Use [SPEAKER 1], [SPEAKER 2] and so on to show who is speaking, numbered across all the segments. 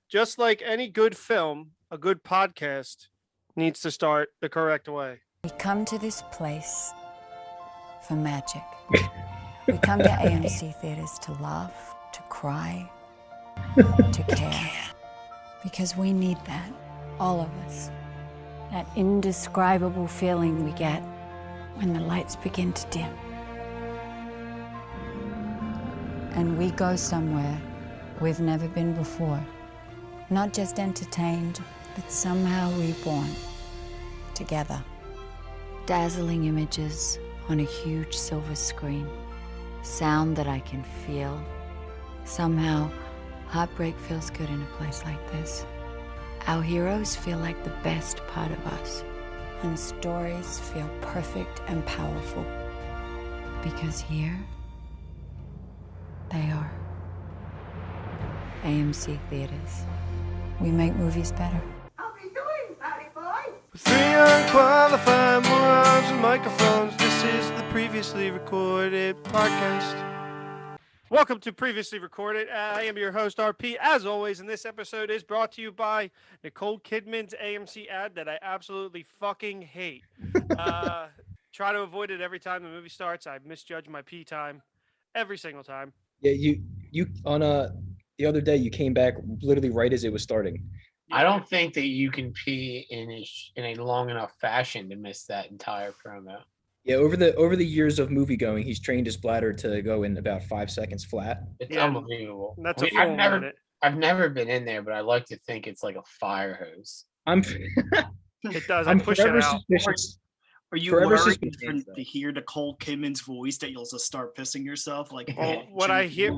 [SPEAKER 1] Just like any good film, a good podcast needs to start the correct way.
[SPEAKER 2] We come to this place for magic. We come to AMC theaters to laugh, to cry, to care. Because we need that, all of us. That indescribable feeling we get when the lights begin to dim. And we go somewhere we've never been before. Not just entertained, but somehow reborn. Together. Dazzling images on a huge silver screen. Sound that I can feel. Somehow, heartbreak feels good in a place like this. Our heroes feel like the best part of us. And stories feel perfect and powerful. Because here, they are. AMC Theaters. We make movies better.
[SPEAKER 3] How are you doing, Patty Boy?
[SPEAKER 1] Three unqualified morons and microphones. This is the previously recorded podcast. Welcome to Previously Recorded. I am your host, RP, as always, and this episode is brought to you by Nicole Kidman's AMC ad that I absolutely fucking hate. Try to avoid it every time the movie starts. I misjudge my pee time every single time.
[SPEAKER 4] Yeah, you on the other day you came back literally right as it was starting.
[SPEAKER 5] I don't think that you can pee in a long enough fashion to miss that entire promo.
[SPEAKER 4] Yeah, over the years of movie going, he's trained his bladder to go in about 5 seconds flat.
[SPEAKER 5] It's unbelievable.
[SPEAKER 1] That's
[SPEAKER 5] I've never been in there, but I like to think it's like a fire hose.
[SPEAKER 1] It does.
[SPEAKER 4] I'm
[SPEAKER 1] push it
[SPEAKER 4] forever
[SPEAKER 1] out.
[SPEAKER 4] suspicious.
[SPEAKER 6] Are you
[SPEAKER 4] Forever
[SPEAKER 6] worried
[SPEAKER 4] suspicious,
[SPEAKER 6] to hear Nicole Kidman's voice that you'll just start pissing yourself? Like
[SPEAKER 1] when I hear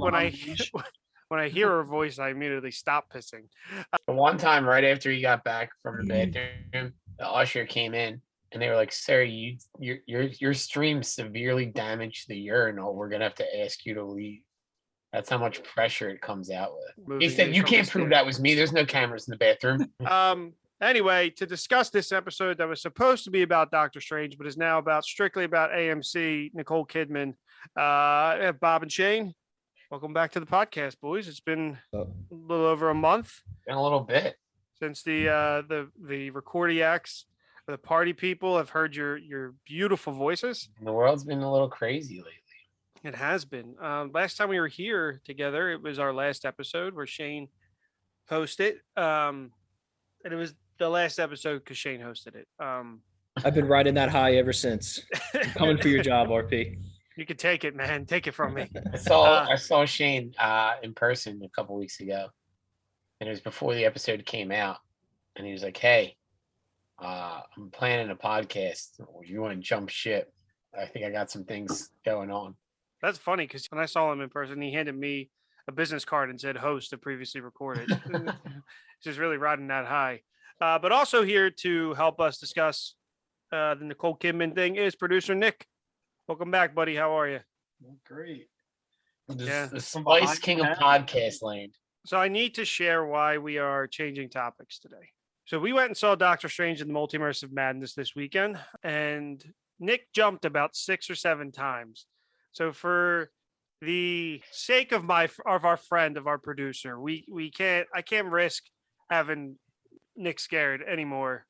[SPEAKER 1] her voice, I immediately stop pissing.
[SPEAKER 5] The one time right after he got back from the bathroom, the usher came in and they were like, "Sir, your stream severely damaged the urinal. We're gonna have to ask you to leave." That's how much pressure it comes out with. He said, "You can't prove that was me. There's no cameras in the bathroom."
[SPEAKER 1] Anyway, to discuss this episode that was supposed to be about Doctor Strange, but is now strictly about AMC, Nicole Kidman, Bob and Shane. Welcome back to the podcast, boys. It's been a little over a month.
[SPEAKER 5] In a little bit.
[SPEAKER 1] Since the recordiacs, the party people have heard your beautiful voices.
[SPEAKER 5] The world's been a little crazy lately.
[SPEAKER 1] It has been. Last time we were here together, it was our last episode where Shane hosted. And it was the last episode because Shane hosted it.
[SPEAKER 4] I've been riding that high ever since. I'm coming for your job, RP.
[SPEAKER 1] You can take it, man. Take it from me.
[SPEAKER 5] I saw Shane in person a couple weeks ago, and it was before the episode came out. And he was like, "Hey, I'm planning a podcast. You want to jump ship? I think I got some things going on."
[SPEAKER 1] That's funny because when I saw him in person, he handed me a business card and said "host" of Previously Recorded. Just really riding that high. But also here to help us discuss the Nicole Kidman thing is producer Nick. Welcome back, buddy. How are you?
[SPEAKER 6] Great.
[SPEAKER 5] The Spice King of Podcast Land.
[SPEAKER 1] So I need to share why we are changing topics today. So we went and saw Doctor Strange in the Multiverse of Madness this weekend, and Nick jumped about 6 or 7 times. So for the sake of our producer, I can't risk having Nick scared anymore.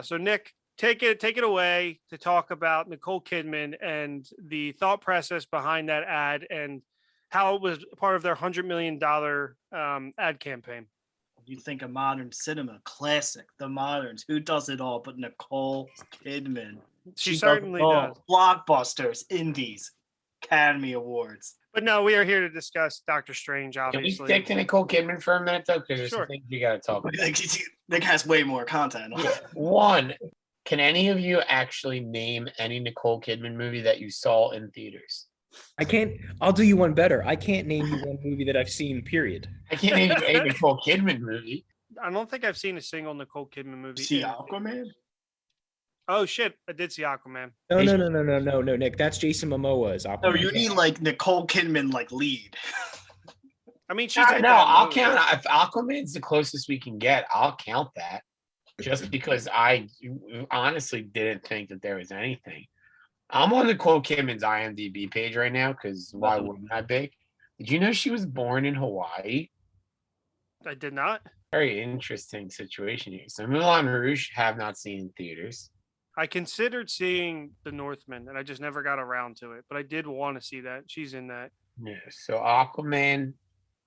[SPEAKER 1] So Nick, take it away to talk about Nicole Kidman and the thought process behind that ad and how it was part of their $100 million ad campaign.
[SPEAKER 6] You think of modern cinema, classic, The Moderns. Who does it all but Nicole Kidman?
[SPEAKER 1] She certainly does.
[SPEAKER 6] Blockbusters, indies, Academy Awards.
[SPEAKER 1] But no, we are here to discuss Doctor Strange,
[SPEAKER 5] Can we
[SPEAKER 1] obviously.
[SPEAKER 5] stick to Nicole Kidman for a minute, though? Because there's
[SPEAKER 1] Sure.
[SPEAKER 5] some things we got to talk about.
[SPEAKER 6] Nick has way more content.
[SPEAKER 5] One, can any of you actually name any Nicole Kidman movie that you saw in theaters?
[SPEAKER 4] I can't. I'll do you one better. I can't name you one movie that I've seen. Period.
[SPEAKER 5] I can't name you a Nicole Kidman movie.
[SPEAKER 1] I don't think I've seen a single Nicole Kidman movie.
[SPEAKER 6] See Aquaman?
[SPEAKER 1] Oh shit! I did see Aquaman.
[SPEAKER 4] No, Nick. That's Jason Momoa as Aquaman.
[SPEAKER 6] No, you need like Nicole Kidman like lead.
[SPEAKER 1] I mean, she's
[SPEAKER 5] I'll count. If Aquaman's the closest we can get, I'll count that. Just because I honestly didn't think that there was anything. I'm on Nicole Kidman's IMDb page right now because why wouldn't I be? Did you know she was born in Hawaii?
[SPEAKER 1] I did not.
[SPEAKER 5] Very interesting situation here. So Moulin Rouge have not seen in theaters.
[SPEAKER 1] I considered seeing The Northman, and I just never got around to it. But I did want to see that. She's in that.
[SPEAKER 5] Yeah, so Aquaman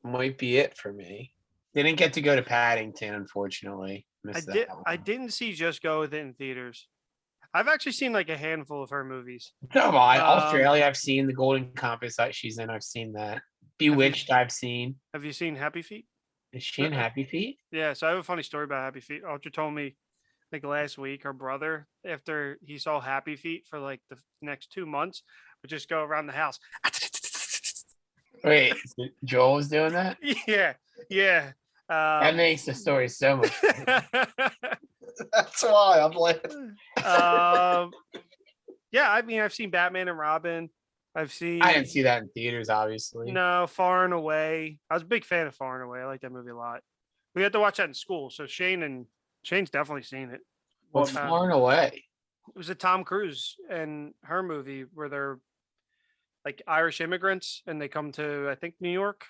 [SPEAKER 5] might be it for me. Didn't get to go to Paddington, unfortunately. Missed that one.
[SPEAKER 1] I didn't see Just Go with it in theaters. I've actually seen like a handful of her movies.
[SPEAKER 5] Come on, Australia. I've seen The Golden Compass that she's in. I've seen that. Bewitched. I've seen.
[SPEAKER 1] Have you seen Happy Feet?
[SPEAKER 5] Is she in Happy Feet?
[SPEAKER 1] Yeah, so I have a funny story about Happy Feet. Audra told me, like last week, her brother, after he saw Happy Feet for like the next 2 months, would just go around the house.
[SPEAKER 5] Wait, Joel was doing that?
[SPEAKER 1] Yeah, yeah.
[SPEAKER 5] That makes the story so much.
[SPEAKER 6] That's why I'm laughing.
[SPEAKER 1] Yeah, I mean, I've seen Batman and Robin. I've seen.
[SPEAKER 5] I didn't see that in theaters, obviously.
[SPEAKER 1] No, Far and Away. I was a big fan of Far and Away. I like that movie a lot. We had to watch that in school, so Shane's definitely seen it.
[SPEAKER 5] What's Far and Away?
[SPEAKER 1] It was a Tom Cruise and her movie where they're like Irish immigrants and they come to, I think, New York.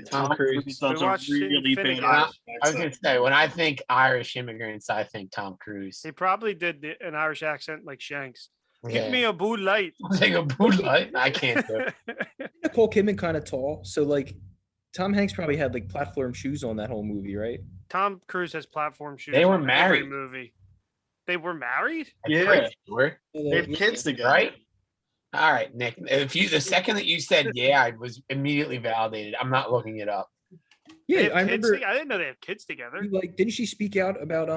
[SPEAKER 5] Tom Cruise
[SPEAKER 6] does
[SPEAKER 1] We
[SPEAKER 6] a
[SPEAKER 1] watched
[SPEAKER 6] really
[SPEAKER 1] Finnegan.
[SPEAKER 6] bad
[SPEAKER 5] I
[SPEAKER 6] Irish
[SPEAKER 5] was gonna
[SPEAKER 6] accent.
[SPEAKER 5] say, when I think Irish immigrants, I think Tom Cruise.
[SPEAKER 1] He probably did an Irish accent like Shanks.
[SPEAKER 5] Yeah.
[SPEAKER 1] Give me a Bud Light.
[SPEAKER 5] Like a Bud Light. I can't do it.
[SPEAKER 4] Nicole Kidman kind of tall, so like Tom Hanks probably had like platform shoes on that whole movie, right?
[SPEAKER 1] Tom Cruise has platform shoes.
[SPEAKER 5] They were
[SPEAKER 1] in every
[SPEAKER 5] married.
[SPEAKER 1] movie. They were married?
[SPEAKER 5] I'm
[SPEAKER 6] Yeah.
[SPEAKER 5] pretty sure,
[SPEAKER 6] They have kids together.
[SPEAKER 5] right? All right, Nick. If you the second that you said yeah, I was immediately validated. I'm not looking it up.
[SPEAKER 1] They
[SPEAKER 4] Yeah,
[SPEAKER 1] have
[SPEAKER 4] I
[SPEAKER 1] kids
[SPEAKER 4] remember.
[SPEAKER 1] I didn't know they have kids together.
[SPEAKER 4] Like, didn't she speak out about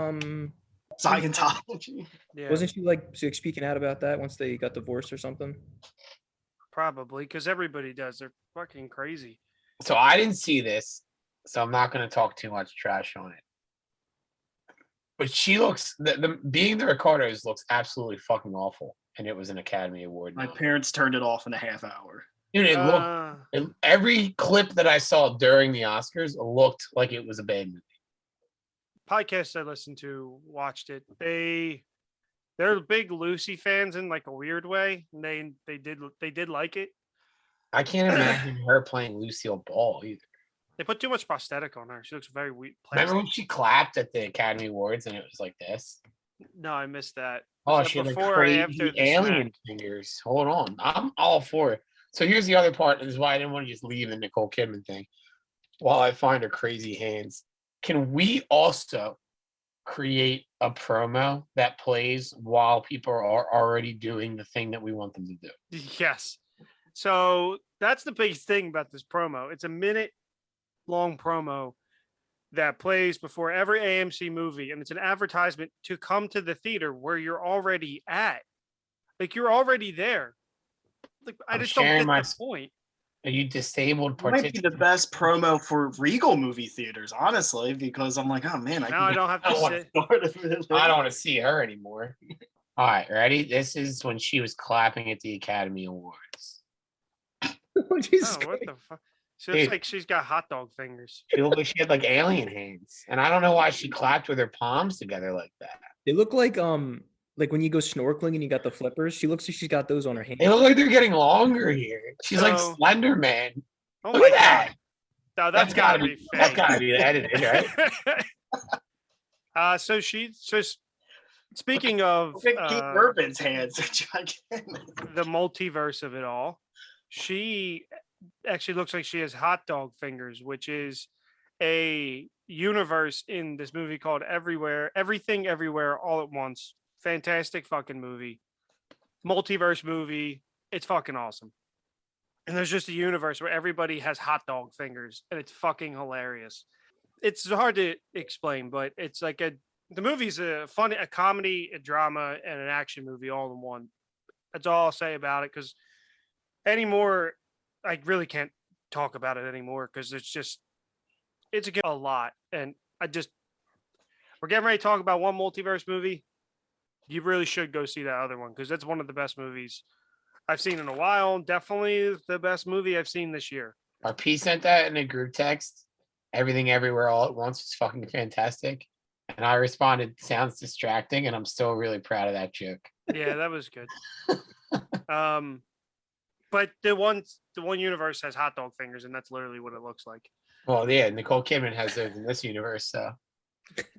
[SPEAKER 6] Scientology.
[SPEAKER 1] Yeah,
[SPEAKER 4] Wasn't she like speaking out about that once they got divorced or something?
[SPEAKER 1] probably because everybody does. They're fucking crazy.
[SPEAKER 5] So I didn't see this, so I'm not going to talk too much trash on it. But she looks the being the Ricardos looks absolutely fucking awful, and it was an Academy Award.
[SPEAKER 6] My
[SPEAKER 5] nominee.
[SPEAKER 6] parents turned it off in a half hour.
[SPEAKER 5] Dude, every clip that I saw during the Oscars looked like it was a bad movie.
[SPEAKER 1] Podcasts I listened to watched it. They're big Lucy fans in like a weird way. And they did like it.
[SPEAKER 5] I can't imagine her playing Lucille Ball either.
[SPEAKER 1] They put too much prosthetic on her. She looks very weak.
[SPEAKER 5] Remember when she clapped at the Academy Awards and it was like this?
[SPEAKER 1] No, I missed that.
[SPEAKER 5] Oh,
[SPEAKER 1] that
[SPEAKER 5] she had like
[SPEAKER 1] before or after
[SPEAKER 5] crazy
[SPEAKER 1] the
[SPEAKER 5] alien
[SPEAKER 1] smack?
[SPEAKER 5] fingers. Hold on. I'm all for it. So here's the other part. This is why I didn't want to just leave the Nicole Kidman thing while I find her crazy hands. Can we also create a promo that plays while people are already doing the thing that we want them to do?
[SPEAKER 1] Yes. So that's the biggest thing about this promo. It's a minute-long promo that plays before every AMC movie, and it's an advertisement to come to the theater where you're already at. Like you're already there. Like I
[SPEAKER 5] I'm
[SPEAKER 1] just don't
[SPEAKER 5] sharing
[SPEAKER 1] get
[SPEAKER 5] my-
[SPEAKER 1] the point.
[SPEAKER 5] Are you disabled
[SPEAKER 6] It might be the
[SPEAKER 5] participant?
[SPEAKER 6] best promo for Regal movie theaters, honestly, because I'm like, oh man,
[SPEAKER 1] Now I don't have
[SPEAKER 5] I
[SPEAKER 1] to
[SPEAKER 5] don't want
[SPEAKER 1] sit.
[SPEAKER 5] I don't want to see her anymore. All right, ready? This is when she was clapping at the Academy Awards.
[SPEAKER 4] Jesus
[SPEAKER 1] Oh, what
[SPEAKER 4] Christ.
[SPEAKER 1] the fuck? So it's
[SPEAKER 5] Dude.
[SPEAKER 1] like she's got hot dog fingers.
[SPEAKER 5] She looked like she had like alien hands, and I don't know why she clapped with her palms together like that.
[SPEAKER 4] They look like when you go snorkeling and you got the flippers. She looks like she's got those on her hands.
[SPEAKER 5] They look like they're getting longer here. She's like
[SPEAKER 1] So-
[SPEAKER 5] Slender Man.
[SPEAKER 1] Oh
[SPEAKER 5] Look
[SPEAKER 1] my
[SPEAKER 5] at that.
[SPEAKER 1] god. No,
[SPEAKER 5] That's gotta be that's
[SPEAKER 1] fake.
[SPEAKER 5] gotta be edited, right?
[SPEAKER 1] So speaking of
[SPEAKER 6] Look at Keith Urban's hands. are gigantic.
[SPEAKER 1] the multiverse of it all, she actually looks like she has hot dog fingers, which is a universe in this movie called Everything Everywhere All at Once. Fantastic fucking movie. Multiverse movie. It's fucking awesome. And there's just a universe where everybody has hot dog fingers, and it's fucking hilarious. It's hard to explain, but it's like the movie's a comedy, a drama, and an action movie all in one. That's all I'll say about it, because anymore, I really can't talk about it anymore, because it's a lot. And we're getting ready to talk about one multiverse movie. You really should go see that other one, because it's one of the best movies I've seen in a while. Definitely the best movie I've seen this year.
[SPEAKER 5] Our P sent that in a group text. Everything Everywhere All at Once is fucking fantastic. And I responded, sounds distracting, and I'm still really proud of that joke.
[SPEAKER 1] Yeah, that was good. But the one universe has hot dog fingers, and that's literally what it looks like.
[SPEAKER 5] Well, yeah, Nicole Kidman has those in this universe. So,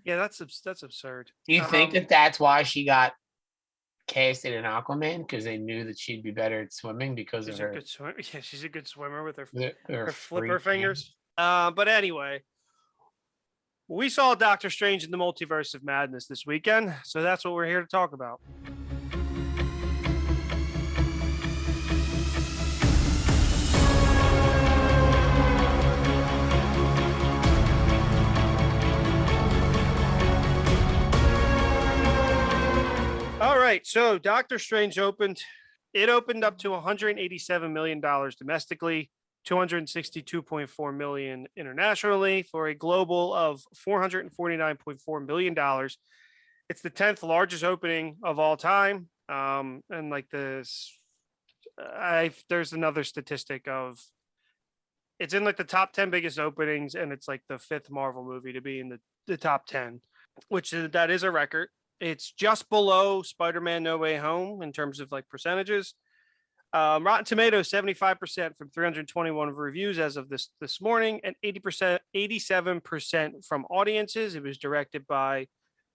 [SPEAKER 1] Yeah, that's absurd.
[SPEAKER 5] do you think that that's why she got casted in Aquaman? Because they knew that she'd be better at swimming because of
[SPEAKER 1] She's a
[SPEAKER 5] her
[SPEAKER 1] good swimmer. Yeah, she's a good swimmer with her
[SPEAKER 5] her
[SPEAKER 1] flipper
[SPEAKER 5] free
[SPEAKER 1] fingers. But anyway, we saw Doctor Strange in the Multiverse of Madness this weekend, so that's what we're here to talk about. All right, so Doctor Strange opened. It opened up to $187 million domestically, $262.4 million internationally, for a global of $449.4 million. It's the 10th largest opening of all time. And like this, there's another statistic of it's in like the top 10 biggest openings, and it's like the fifth Marvel movie to be in the top 10, which that is a record. It's just below Spider-Man No Way Home in terms of like percentages. Rotten Tomatoes 75% from 321 reviews as of this morning, and 87% from audiences. It was directed by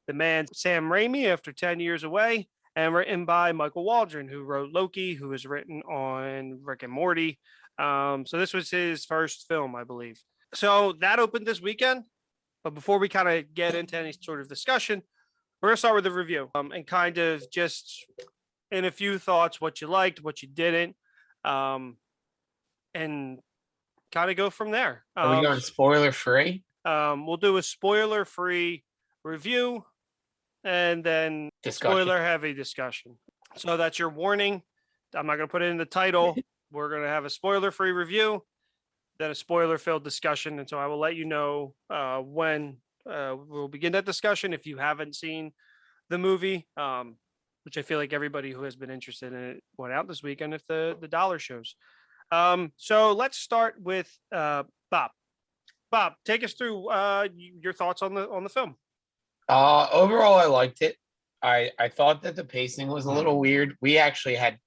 [SPEAKER 1] the man Sam Raimi after 10 years away, and written by Michael Waldron, who wrote Loki, who was written on Rick and Morty. So this was his first film, I believe. So that opened this weekend. But before we kind of get into any sort of discussion, we're gonna start with the review, and kind of just in a few thoughts, what you liked, what you didn't, and kind of go from there.
[SPEAKER 5] Are we going spoiler free?
[SPEAKER 1] We'll do a spoiler free review and then spoiler heavy discussion. So that's your warning. I'm not gonna put it in the title. We're gonna have a spoiler free review, then a spoiler filled discussion, and so I will let you know when we'll begin that discussion if you haven't seen the movie, which I feel like everybody who has been interested in it went out this weekend if the dollar shows. So let's start with Bob. Bob, take us through your thoughts on the film.
[SPEAKER 5] Overall, I liked it. I thought that the pacing was a little weird. We actually had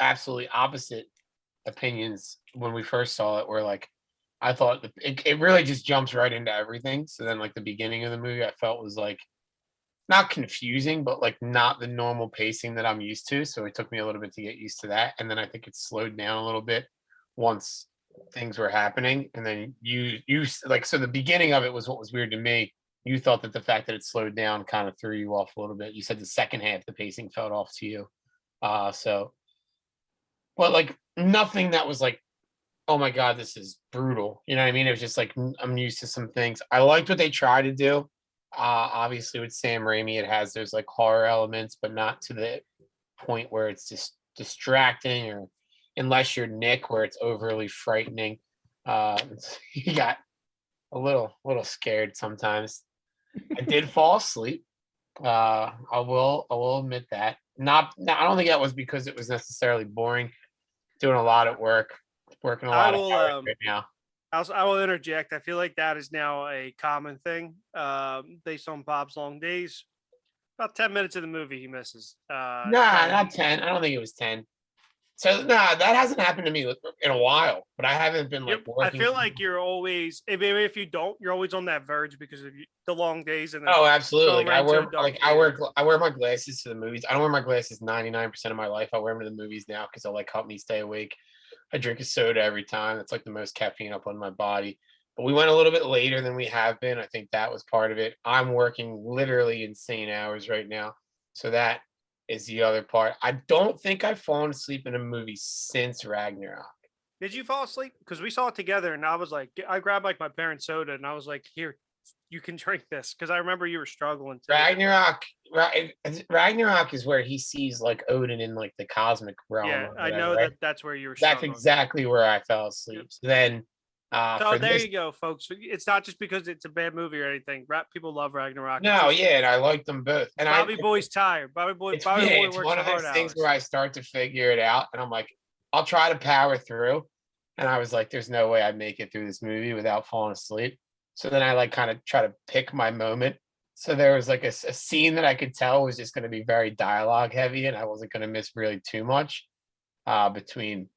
[SPEAKER 5] absolutely opposite opinions when we first saw it. Where like I thought it really just jumps right into everything. So then like the beginning of the movie I felt was like not confusing, but like not the normal pacing that I'm used to. So it took me a little bit to get used to that. And then I think it slowed down a little bit once things were happening. And then you like, so the beginning of it was what was weird to me. You thought that the fact that it slowed down kind of threw you off a little bit. You said the second half, the pacing felt off to you. But like nothing that was like, oh my God, this is brutal. You know what I mean? It was just like, I'm used to some things. I liked what they tried to do. Obviously with Sam Raimi, it has those like horror elements, but not to the point where it's just distracting, or unless you're Nick, where it's overly frightening. You got a little scared sometimes. I did fall asleep. I will admit that. I don't think that was because it was necessarily boring. Doing a lot at work, working a lot of hours right now.
[SPEAKER 1] I will interject. I feel like that is now a common thing, based on Bob's long days. About 10 minutes of the movie he misses.
[SPEAKER 5] Nah, not 10. I don't think it was 10. So nah, that hasn't happened to me in a while. But I haven't been like working.
[SPEAKER 1] I feel like you're always, maybe if you don't, you're always on that verge because of the long days. And
[SPEAKER 5] oh, absolutely. I wear my glasses to the movies. I don't wear my glasses 99% of my life. I wear them to the movies now because they'll like help me stay awake. I drink a soda every time. That's like the most caffeine up on my body. But we went a little bit later than we have been. I think that was part of it. I'm working literally insane hours right now. So that is the other part. I don't think I've fallen asleep in a movie since Ragnarok.
[SPEAKER 1] Did you fall asleep? Because we saw it together, and I was like, I grabbed like my parents' soda, and I was like, here, you can drink this, because I remember you were struggling.
[SPEAKER 5] Ragnarok is where he sees like Odin in like the cosmic realm.
[SPEAKER 1] Yeah, I know right? That's where you were
[SPEAKER 5] struggling. That's exactly where I fell asleep. Yep. So then
[SPEAKER 1] so there you go, folks. It's not just because it's a bad movie or anything. People love Ragnarok.
[SPEAKER 5] No, yeah, and I like them both. And
[SPEAKER 1] Bobby Boy's tired. Bobby Boy
[SPEAKER 5] it's
[SPEAKER 1] works
[SPEAKER 5] one of those things
[SPEAKER 1] hours.
[SPEAKER 5] where I start to figure it out, and I'm like, I'll try to power through. And I was like, there's no way I'd make it through this movie without falling asleep. So then I like kind of try to pick my moment. So there was like a scene that I could tell was just going to be very dialogue heavy, and I wasn't going to miss really too much between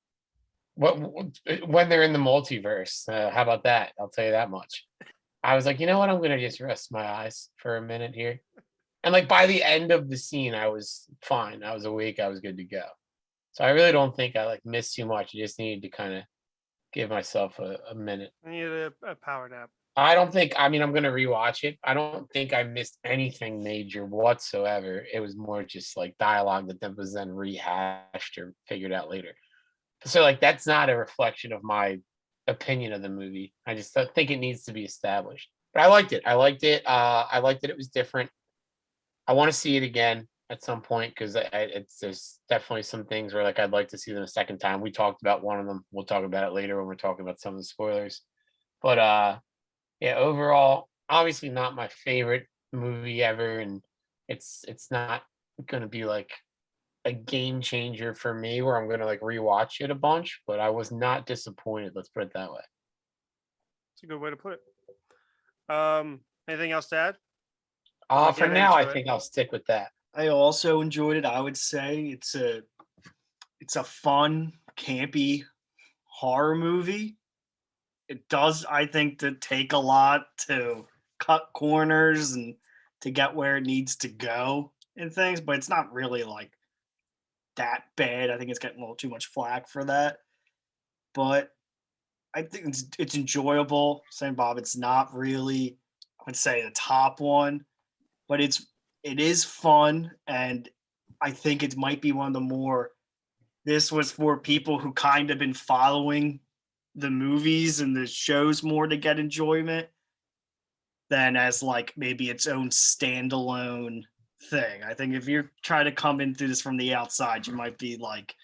[SPEAKER 5] when they're in the multiverse. How about that? I'll tell you that much. I was like, you know what? I'm gonna just rest my eyes for a minute here. And like by the end of the scene, I was fine. I was awake. I was good to go. So I really don't think I like missed too much. I just needed to kind of give myself a minute.
[SPEAKER 1] I need a power nap.
[SPEAKER 5] I don't think, I mean, I'm going to rewatch it. I don't think I missed anything major whatsoever. It was more just like dialogue that was then rehashed or figured out later. So, like, that's not a reflection of my opinion of the movie. I just think it needs to be established. But I liked it. I liked it. I liked that it was different. I want to see it again at some point because there's definitely some things where like I'd like to see them a second time. We talked about one of them. We'll talk about it later when we're talking about some of the spoilers. But yeah, overall, obviously not my favorite movie ever, and it's not gonna be like a game changer for me where I'm gonna like rewatch it a bunch, but I was not disappointed. Let's put it that way.
[SPEAKER 1] It's a good way to put it. Anything else to add?
[SPEAKER 5] For
[SPEAKER 1] get
[SPEAKER 5] now, I
[SPEAKER 1] into it.
[SPEAKER 5] think I'll stick with that.
[SPEAKER 6] I also enjoyed it. I would say it's a fun, campy horror movie. It does, I think, to take a lot to cut corners and to get where it needs to go and things, but it's not really like that bad. I think it's getting a little too much flack for that. But I think it's enjoyable. Same Bob, it's not really, I would say, the top one, but it is fun, and I think it might be one of the more. This was for people who kind of been following the movies and the shows more to get enjoyment than as like maybe its own standalone thing. I think if you're trying to come into this from the outside, you might be like,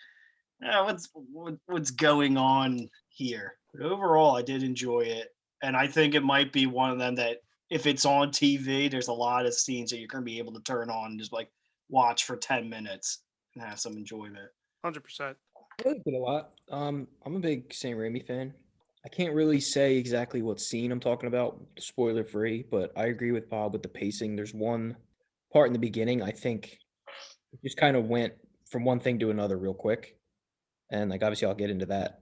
[SPEAKER 6] what's going on here? But overall, I did enjoy it, and I think it might be one of them that if it's on TV, there's a lot of scenes that you're going to be able to turn on and just like watch for 10 minutes and have some enjoyment.
[SPEAKER 1] 100%.
[SPEAKER 4] I liked it a lot. I'm a big Sam Raimi fan. I can't really say exactly what scene I'm talking about, spoiler free, but I agree with Bob with the pacing. There's one part in the beginning, I think it just kind of went from one thing to another real quick. And like obviously I'll get into that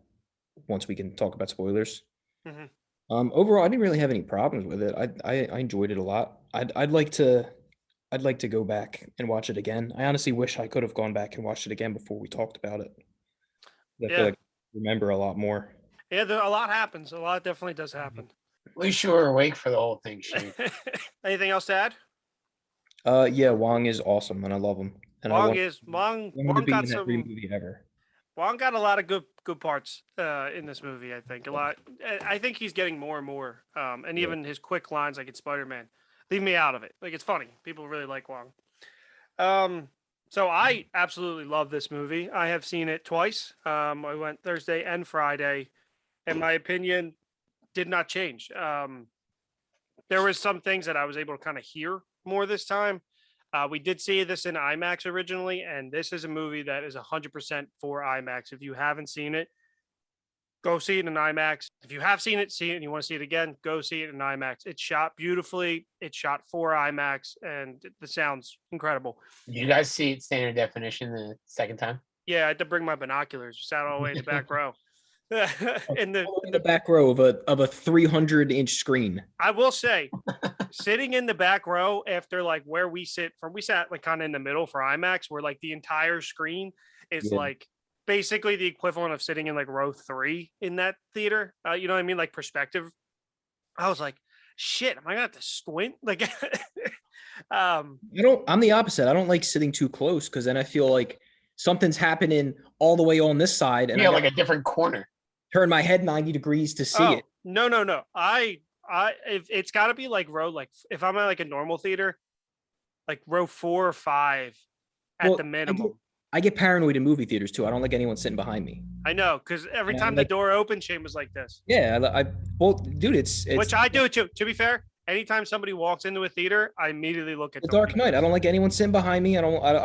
[SPEAKER 4] once we can talk about spoilers.
[SPEAKER 1] Mhm.
[SPEAKER 4] Overall, I didn't really have any problems with it. I enjoyed it a lot. I'd like to go back and watch it again. I honestly wish I could have gone back and watched it again before we talked about it. I feel
[SPEAKER 1] Yeah.
[SPEAKER 4] like I remember a lot more.
[SPEAKER 1] Yeah, a lot happens. A lot definitely does happen.
[SPEAKER 5] At least you were awake for the whole thing, Shane.
[SPEAKER 1] Anything else to add?
[SPEAKER 4] Yeah, Wong is awesome, and I love him. And I
[SPEAKER 1] Wong
[SPEAKER 4] want
[SPEAKER 1] is Wong.
[SPEAKER 4] him to
[SPEAKER 1] Wong
[SPEAKER 4] be
[SPEAKER 1] got
[SPEAKER 4] in every
[SPEAKER 1] some.
[SPEAKER 4] movie ever.
[SPEAKER 1] Wong got a lot of good parts in this movie. I think a lot. I think he's getting more and more. And
[SPEAKER 4] Yeah.
[SPEAKER 1] even his quick lines, like in Spider-Man, leave me out of it. Like it's funny. People really like Wong. So I absolutely love this movie. I have seen it twice. I went Thursday and Friday, and my opinion did not change. There was some things that I was able to kind of hear more this time. We did see this in IMAX originally, and this is a movie that is 100% for IMAX. If you haven't seen it, go see it in IMAX. If you have seen it, see it, and you want to see it again, go see it in IMAX. It's shot beautifully. It's shot for IMAX, and the sound's incredible.
[SPEAKER 5] Did you guys see it standard definition the second time?
[SPEAKER 1] Yeah, I had to bring my binoculars. Sat all the way in the back row. in
[SPEAKER 4] In the back row of a 300-inch screen.
[SPEAKER 1] I will say, sitting in the back row after like where we sit from, we sat like kind of in the middle for IMAX, where like the entire screen is
[SPEAKER 4] Yeah.
[SPEAKER 1] like basically the equivalent of sitting in like row 3 in that theater. You know what I mean? Like perspective. I was like, shit, am I gonna have to squint? Like,
[SPEAKER 4] I'm the opposite. I don't like sitting too close because then I feel like something's happening all the way on this side, and
[SPEAKER 5] Yeah,
[SPEAKER 4] I
[SPEAKER 5] like
[SPEAKER 4] gotta
[SPEAKER 5] a different corner.
[SPEAKER 4] turn my head 90 degrees to see it.
[SPEAKER 1] No. If it's got to be like row, like if I'm at like a normal theater, like row 4 or 5 at
[SPEAKER 4] Well,
[SPEAKER 1] the minimum.
[SPEAKER 4] I get paranoid in movie theaters too. I don't like anyone sitting behind me.
[SPEAKER 1] I know, because every
[SPEAKER 4] Yeah,
[SPEAKER 1] time
[SPEAKER 4] like-
[SPEAKER 1] the door opens, Shane was like this.
[SPEAKER 4] Yeah, well, dude, it's
[SPEAKER 1] Which I do too. To be fair, anytime somebody walks into a theater, I immediately look at
[SPEAKER 4] The
[SPEAKER 1] them.
[SPEAKER 4] Dark Knight. I don't like anyone sitting behind me. I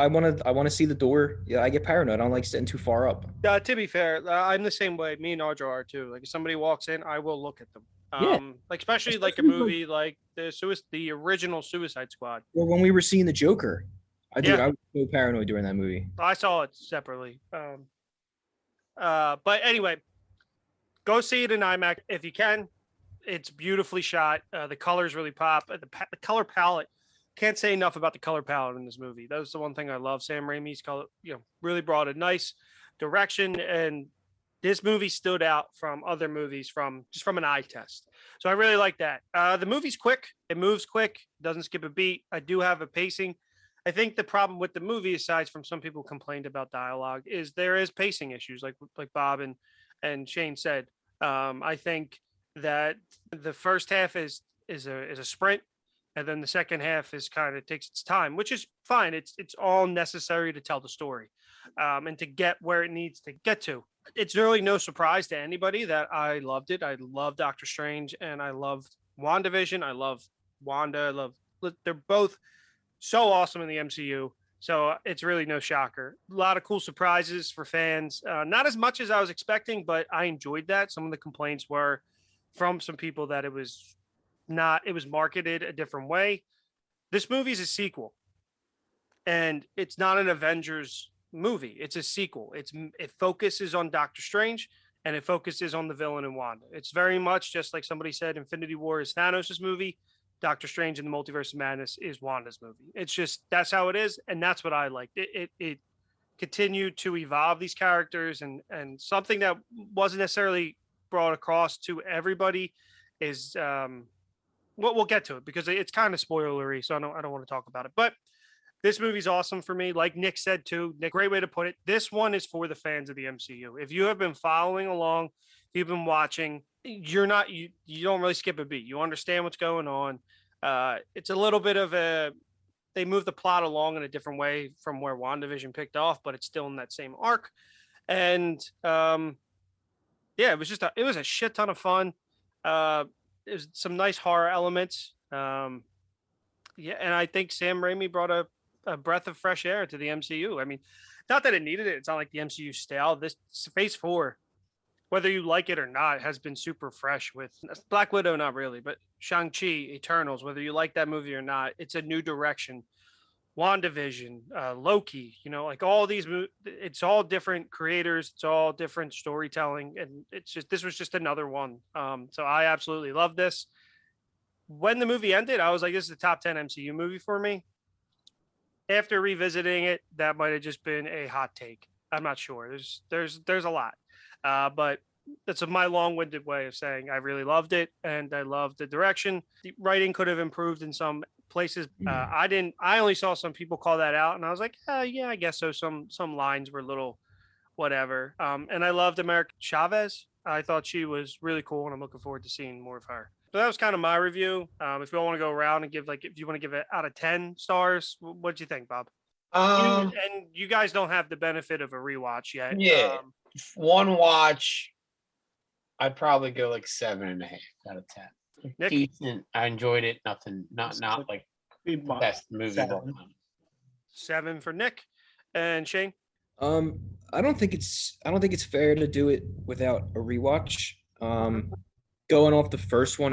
[SPEAKER 4] want to see the door. Yeah, I get paranoid. I don't like sitting too far up.
[SPEAKER 1] To be fair, I'm the same way. Me and Audra are too. Like if somebody walks in, I will look at them.
[SPEAKER 4] Yeah.
[SPEAKER 1] Like especially like a
[SPEAKER 4] Especially
[SPEAKER 1] movie like the original Suicide Squad.
[SPEAKER 4] Or when we were seeing the Joker, I
[SPEAKER 1] Yeah.
[SPEAKER 4] was so paranoid during that movie.
[SPEAKER 1] I saw it separately. But anyway, Go see it in IMAX if you can. It's beautifully shot. The colors really pop. The color palette. Can't say enough about the color palette in this movie. That was the one thing I love. Sam Raimi's color, really brought a nice direction, and this movie stood out from other movies from an eye test. So I really like that. The movie's quick. It moves quick. Doesn't skip a beat. I do have a pacing. I think the problem with the movie, aside from some people complained about dialogue, is there is pacing issues, like Bob and Shane said. I think that the first half is a sprint, and then the second half is kind of takes its time, which is fine. It's all necessary to tell the story, and to get where it needs to get to. It's really no surprise to anybody that I loved it. I love Doctor Strange, and I loved WandaVision. I love Wanda. They're both so awesome in the MCU. So it's really no shocker. A lot of cool surprises for fans. Not as much as I was expecting, but I enjoyed that. Some of the complaints were from some people that it was marketed a different way. This movie is a sequel, and it's not an Avengers movie. It's a sequel. It focuses on Doctor Strange, and it focuses on the villain in Wanda. It's very much just like somebody said, Infinity War is Thanos' movie. Doctor Strange in the Multiverse of Madness is Wanda's movie. It's just, that's how it is, and that's what I liked. It continued to evolve these characters, and something that wasn't necessarily brought across to everybody is we'll get to it because it's kind of spoilery, so I don't want to talk about it. But this movie's awesome for me. Like Nick said too, Nick, great way to put it. This one is for the fans of the MCU. If you have been following along, if you've been watching, you don't really skip a beat. You understand what's going on. It's a little bit of they move the plot along in a different way from where WandaVision picked off, but it's still in that same arc. And it was a shit ton of fun. There's some nice horror elements. And I think Sam Raimi brought a breath of fresh air to the MCU. I mean, not that it needed it. It's not like the MCU stale. This Phase 4, whether you like it or not, has been super fresh with Black Widow, not really, but Shang-Chi, Eternals, whether you like that movie or not, it's a new direction. WandaVision, Loki, like all these, it's all different creators. It's all different storytelling. And this was just another one. So I absolutely love this. When the movie ended, I was like, this is a top 10 MCU movie for me. After revisiting it, that might have just been a hot take. I'm not sure. There's a lot. But that's my long-winded way of saying I really loved it, and I loved the direction. The writing could have improved in some places. I only saw some people call that out, and I was like, yeah, I guess so. Some lines were a little whatever. And I loved America Chavez. I thought she was really cool, and I'm looking forward to seeing more of her. So that was kind of my review. If you want to go around and if you want to give it out of 10 stars, what do you think, Bob? And you guys don't have the benefit of a rewatch yet.
[SPEAKER 5] Yeah. One watch, I'd probably go like 7.5 out of 10.
[SPEAKER 1] Nick?
[SPEAKER 5] Decent. I enjoyed it. Not like the best movie of all time.
[SPEAKER 1] 7 for Nick. And Shane?
[SPEAKER 4] I don't think it's fair to do it without a rewatch. Going off the first one,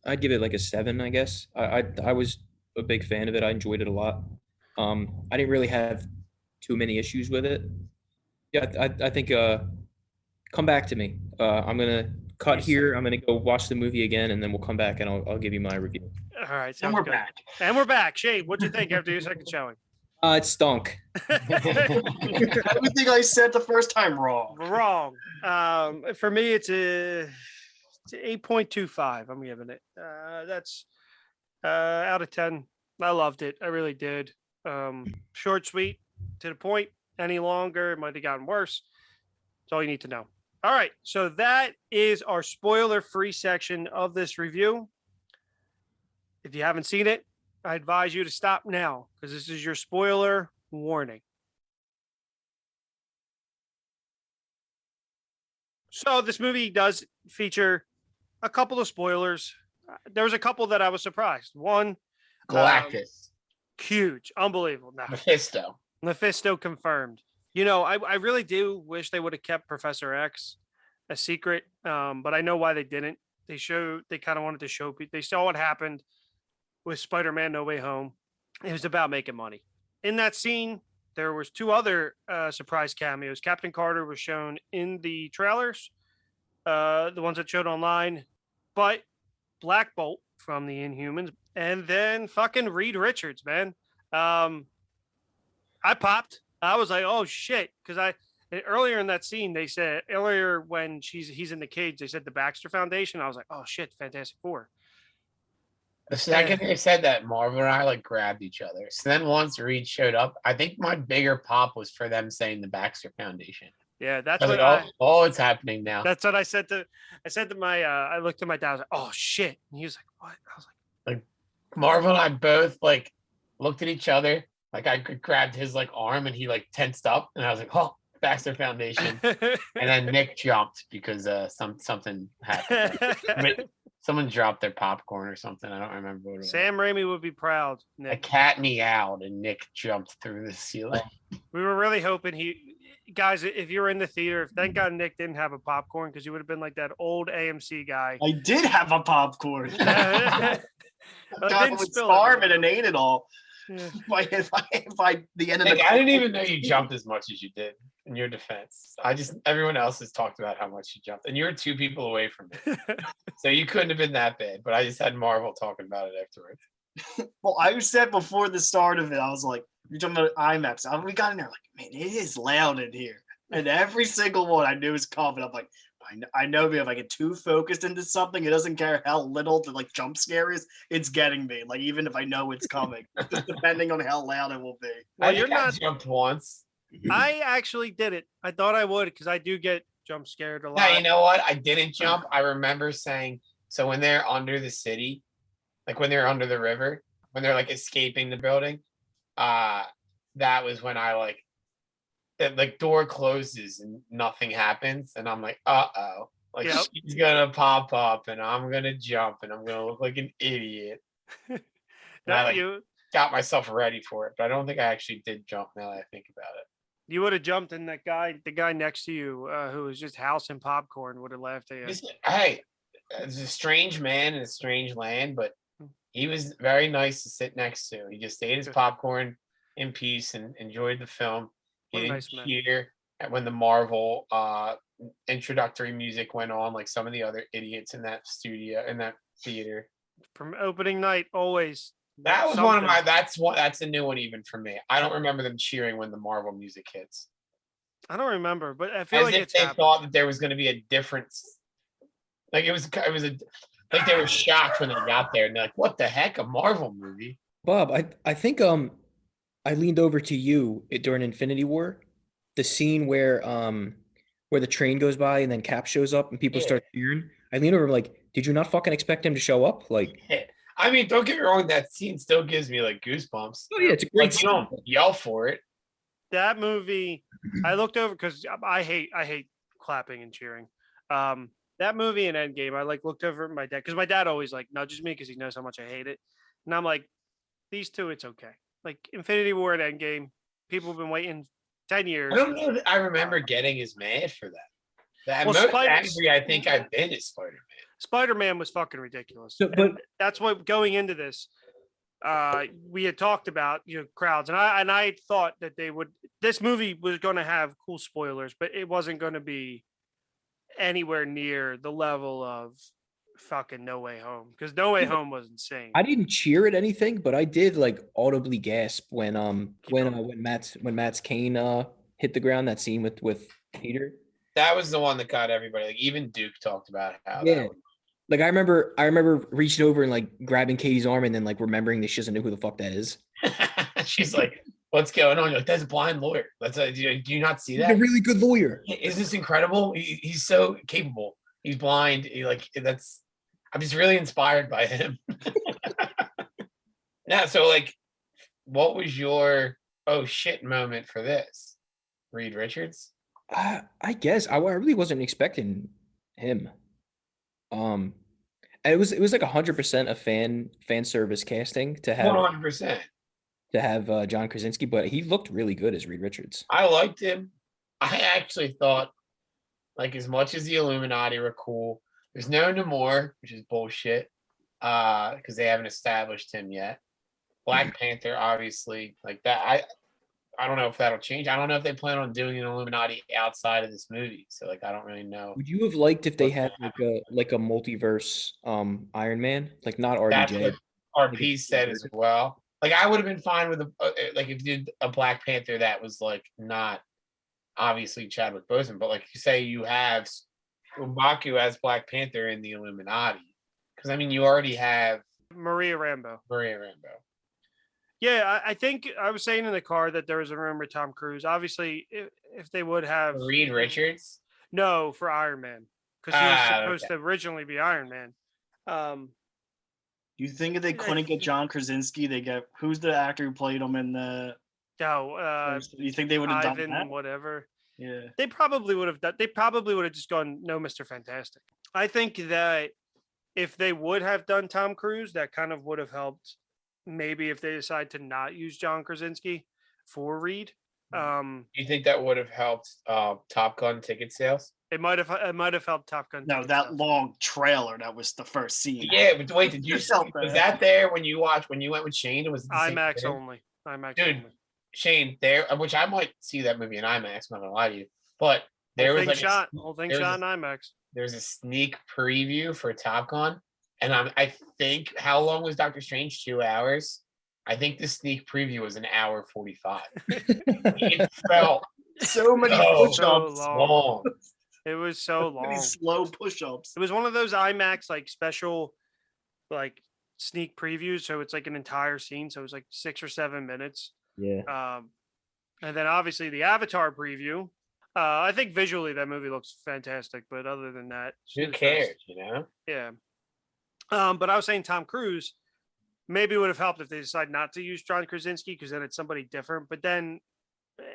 [SPEAKER 4] I'd give it like a 7, I guess. I was a big fan of it. I enjoyed it a lot. I didn't really have too many issues with it. Yeah, I think come back to me. I'm gonna cut here. I'm gonna go watch the movie again, and then we'll come back and I'll give you my review.
[SPEAKER 1] All right,
[SPEAKER 6] And we're back.
[SPEAKER 1] And we're back. Shane, what'd you think after your second showing?
[SPEAKER 4] It stunk.
[SPEAKER 6] Everything I said the first time wrong.
[SPEAKER 1] Wrong. For me, it's a 8.25. I'm giving it. That's out of 10. I loved it. I really did. Short, sweet, to the point. Any longer, it might have gotten worse. That's all you need to know. All right. So that is our spoiler-free section of this review. If you haven't seen it, I advise you to stop now because this is your spoiler warning. So this movie does feature a couple of spoilers. There was a couple that I was surprised. One,
[SPEAKER 5] Galactus.
[SPEAKER 1] Huge, unbelievable. No. Mephisto confirmed. I really do wish they would have kept Professor X a secret, but I know why they didn't. They kind of wanted to show people. They saw what happened with Spider-Man No Way Home. It was about making money. In that scene, there was 2 other surprise cameos. Captain Carter was shown in the trailers. the ones that showed online, but Black Bolt from the Inhumans, and then fucking Reed Richards, man. I popped. I was like, oh shit, because earlier in that scene they said earlier when he's in the cage they said the Baxter Foundation. I was like, oh shit, Fantastic Four.
[SPEAKER 5] The second they said that, Marvel and I like grabbed each other. So then once Reed showed up, I think my bigger pop was for them saying the Baxter Foundation.
[SPEAKER 1] Yeah, that's
[SPEAKER 5] I was
[SPEAKER 1] what
[SPEAKER 5] like, oh, it's happening now.
[SPEAKER 1] That's what I said to my I looked at my dad, I was like, oh shit. And he was like, what? I was
[SPEAKER 5] Like Marvel and I both like looked at each other. Like I grabbed his like arm and he like tensed up and I was like, oh, Baxter Foundation.
[SPEAKER 1] like,
[SPEAKER 5] And then Nick jumped because something happened. But someone dropped their popcorn or something. I don't remember what it was.
[SPEAKER 1] Sam Raimi would be proud.
[SPEAKER 5] A
[SPEAKER 1] Nick.
[SPEAKER 5] cat meowed and Nick jumped through the ceiling.
[SPEAKER 1] We were really hoping guys, if you were in the theater, thank God Nick didn't have a popcorn because he would have been like that old AMC guy.
[SPEAKER 6] I did have a popcorn.
[SPEAKER 1] It
[SPEAKER 6] God
[SPEAKER 1] didn't
[SPEAKER 6] was
[SPEAKER 1] spill
[SPEAKER 6] starving
[SPEAKER 1] everywhere.
[SPEAKER 6] and ate it all.
[SPEAKER 1] Yeah.
[SPEAKER 6] If I the end of
[SPEAKER 5] Nick,
[SPEAKER 6] the
[SPEAKER 5] I didn't even know you jumped as much as you did. In your defense, everyone else has talked about how much you jumped, and you were 2 people away from it, so you couldn't have been that bad. But I just had Marvel talking about it afterwards.
[SPEAKER 6] Well, I said before the start of it, I was like, you're talking about IMAX. We got in there like, man, it is loud in here. And every single one I knew was coming. I'm like, I know if I get too focused into something, it doesn't care how little the like jump scare is, it's getting me. Like even if I know it's coming, just depending on how loud it will be.
[SPEAKER 1] Well,
[SPEAKER 5] I jumped once.
[SPEAKER 1] I actually did it. I thought I would because I do get jump scared a lot.
[SPEAKER 5] Yeah, you know what? I didn't jump. I remember saying, so when they're under the city, like when they're under the river, when they're like escaping the building, that was when I like, the like door closes and nothing happens. And I'm like, uh-oh. Like
[SPEAKER 1] Yep.
[SPEAKER 5] she's gonna pop up and I'm gonna jump and I'm gonna look like an idiot. And I like got myself ready for it, but I don't think I actually did jump now that I think about it.
[SPEAKER 1] You would have jumped, and the guy next to you, who was just housing popcorn, would have laughed at you.
[SPEAKER 5] Hey, it's a strange man in a strange land, but he was very nice to sit next to. He just ate his popcorn in peace and enjoyed the film. He didn't cheer when the Marvel introductory music went on like some of the other idiots in that theater.
[SPEAKER 1] From opening night, always.
[SPEAKER 5] That was one of my. That's a new one even for me. I don't remember them cheering when the Marvel music hits.
[SPEAKER 1] I don't remember, but I feel
[SPEAKER 5] As
[SPEAKER 1] like
[SPEAKER 5] if they thought that there was going to be a difference. Like it was like they were shocked when they got there and they're like, "What the heck, a Marvel movie?"
[SPEAKER 4] Bob, I think I leaned over to you during Infinity War, the scene where the train goes by and then Cap shows up and people start cheering. I leaned over and like, did you not fucking expect him to show up? Like,
[SPEAKER 5] I mean, don't get me wrong, that scene still gives me like goosebumps.
[SPEAKER 4] oh yeah, it's a great
[SPEAKER 5] Like, you don't yell for it.
[SPEAKER 1] That movie, I looked over because I hate clapping and cheering. That movie and Endgame, I like looked over at my dad because my dad always like nudges me because he knows how much I hate it, and I'm like, these two, it's okay. Like Infinity War and Endgame, people have been waiting 10 years.
[SPEAKER 5] I don't know that I remember getting as mad for that. The
[SPEAKER 1] Well,
[SPEAKER 5] most angry I think I've been is Spider-Man.
[SPEAKER 1] Spider-Man was fucking ridiculous.
[SPEAKER 4] So, but
[SPEAKER 1] That's what going into this, we had talked about, crowds, and I thought that this movie was going to have cool spoilers, but it wasn't going to be anywhere near the level of fucking No Way Home, because No Way Home was insane.
[SPEAKER 4] I didn't cheer at anything, but I did like audibly gasp when Matt's cane hit the ground. That scene with Peter.
[SPEAKER 5] That was the one that got everybody. Like even Duke talked about how.
[SPEAKER 4] Yeah. Like I remember reaching over and like grabbing Katie's arm and then like remembering that she doesn't know who the fuck that is.
[SPEAKER 5] She's like, "What's going on?" You're like, "That's a blind lawyer. Do you not see that?
[SPEAKER 4] He's a really good lawyer.
[SPEAKER 5] Is this incredible? He's so capable. He's blind. I'm just really inspired by him." Yeah. So like, what was your oh shit moment for this? Reed Richards?
[SPEAKER 4] I guess I really wasn't expecting him. And it was like 100% a fan service casting to have
[SPEAKER 5] 100%.
[SPEAKER 4] to have John Krasinski, but he looked really good as Reed Richards.
[SPEAKER 5] I liked him. I actually thought, like, as much as the Illuminati were cool, there's no Namor, which is bullshit, because they haven't established him yet. Black Panther, obviously, like that. I don't know if that'll change. I don't know if they plan on doing an Illuminati outside of this movie. So like, I don't really know.
[SPEAKER 4] Would you have liked if they
[SPEAKER 5] What's
[SPEAKER 4] had like a multiverse Iron Man, like not
[SPEAKER 5] That's
[SPEAKER 4] RDJ?
[SPEAKER 5] what
[SPEAKER 4] like
[SPEAKER 5] RP said as well. Like I would have been fine with like if you did a Black Panther that was like not obviously Chadwick Boseman, but like you say you have M'Baku as Black Panther in the Illuminati, because I mean you already have
[SPEAKER 1] Maria Rambeau.
[SPEAKER 5] Maria Rambeau.
[SPEAKER 1] Yeah, I think I was saying in the car that there was a rumor Tom Cruise. Obviously, if they would have
[SPEAKER 5] Reed Richards.
[SPEAKER 1] No, for Iron Man, because he was supposed
[SPEAKER 5] Okay.
[SPEAKER 1] to originally be Iron Man.
[SPEAKER 6] You think if they couldn't get John Krasinski, they get who's the actor who played him in the? You think they would have done
[SPEAKER 1] Ivan,
[SPEAKER 6] that?
[SPEAKER 1] whatever.
[SPEAKER 6] Yeah.
[SPEAKER 1] They probably would have done. They probably would have just gone, no, Mr. Fantastic. I think that if they would have done Tom Cruise, that kind of would have helped. Maybe if they decide to not use John Krasinski for Reed.
[SPEAKER 5] You think that would have helped Top Gun ticket sales?
[SPEAKER 1] It might have helped Top Gun.
[SPEAKER 6] No, that long trailer that was the first scene.
[SPEAKER 5] Yeah, but wait, did you
[SPEAKER 6] Yourself
[SPEAKER 5] was
[SPEAKER 6] there.
[SPEAKER 5] that there when you went with Shane? It was the same
[SPEAKER 1] IMAX
[SPEAKER 5] thing?
[SPEAKER 1] only. IMAX
[SPEAKER 5] Dude,
[SPEAKER 1] only.
[SPEAKER 5] Shane, there, which I might see that movie in IMAX. I'm not gonna lie to you, but there was like
[SPEAKER 1] whole thing shot in IMAX.
[SPEAKER 5] There's a sneak preview for Top Gun, and I think how long was Doctor Strange? 2 hours. I think the sneak preview was 1:45. It felt
[SPEAKER 6] So many push-ups.
[SPEAKER 5] long.
[SPEAKER 1] It was so long.
[SPEAKER 6] Many slow push-ups.
[SPEAKER 1] It was one of those IMAX like special like sneak previews, so it's like an entire scene, so it was like 6 or 7 minutes.
[SPEAKER 4] Yeah.
[SPEAKER 1] And then obviously the Avatar preview. I think visually that movie looks fantastic, but other than that,
[SPEAKER 5] Who cares, you know?
[SPEAKER 1] Yeah. But I was saying Tom Cruise maybe it would have helped if they decide not to use John Krasinski, because then it's somebody different. But then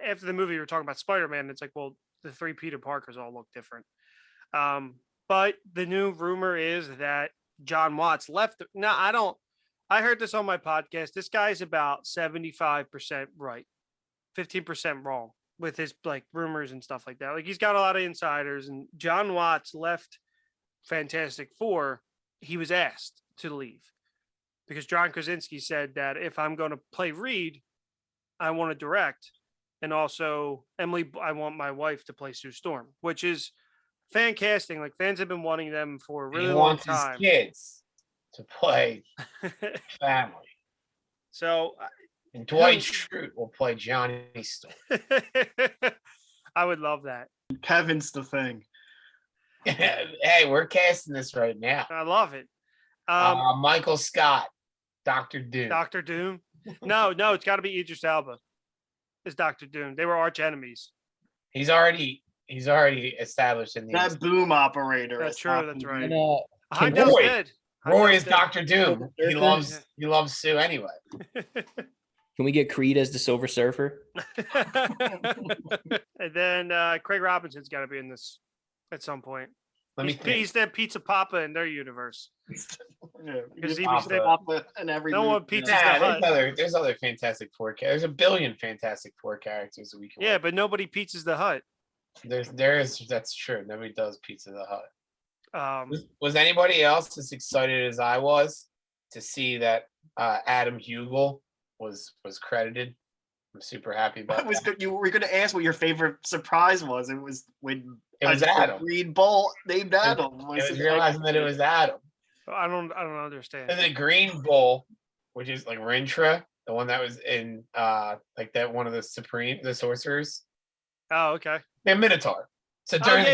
[SPEAKER 1] after the movie, we were talking about Spider-Man. It's like, well, the 3 Peter Parkers all look different. But the new rumor is that John Watts left. No, I don't. I heard this on my podcast. This guy's about 75% right, 15% wrong with his like rumors and stuff like that. Like he's got a lot of insiders, and John Watts left Fantastic Four. He was asked to leave because John Krasinski said that if I'm going to play Reed, I want to direct. And also Emily, I want my wife to play Sue Storm, which is fan casting. Like fans have been wanting them for a really long time.
[SPEAKER 5] His kids to play family.
[SPEAKER 1] So
[SPEAKER 5] and Dwight Schrute will play Johnny Storm.
[SPEAKER 1] I would love that.
[SPEAKER 6] Kevin's the thing.
[SPEAKER 5] Hey, we're casting this right now.
[SPEAKER 1] I love it.
[SPEAKER 5] Michael Scott, Dr. Doom.
[SPEAKER 1] Dr. Doom. No, it's got to be Idris Elba. Is Dr. Doom. They were arch enemies.
[SPEAKER 5] He's already established in the
[SPEAKER 6] that boom operator.
[SPEAKER 1] That's true. That's right.
[SPEAKER 4] And,
[SPEAKER 1] Heimdall's dead.
[SPEAKER 5] Roy is Dr. Doom. He loves Sue anyway.
[SPEAKER 4] Can we get Creed as the Silver Surfer?
[SPEAKER 1] And then Craig Robinson's got to be in this at some point. He's that Pizza Papa in their universe.
[SPEAKER 6] Because
[SPEAKER 1] he
[SPEAKER 6] was Papa in every
[SPEAKER 1] no
[SPEAKER 6] movie.
[SPEAKER 1] one Pizza's the Hut.
[SPEAKER 5] There's other Fantastic Four characters. There's a billion Fantastic Four characters that we can.
[SPEAKER 1] Yeah, but nobody Pizza's the Hut.
[SPEAKER 5] That's true. Nobody does Pizza the
[SPEAKER 1] Hut.
[SPEAKER 5] Was anybody else as excited as I was to see that Adam Hugel was credited? I'm super happy about that.
[SPEAKER 6] You were going to ask what your favorite surprise was. It was when
[SPEAKER 5] it was Adam.
[SPEAKER 6] Green Bull named Adam.
[SPEAKER 5] It was realizing that it was Adam.
[SPEAKER 1] I don't understand.
[SPEAKER 5] And the Green Bull, which is like Rintra, the one that was in like that one of the sorcerers.
[SPEAKER 1] Oh, okay.
[SPEAKER 5] The Minotaur. So during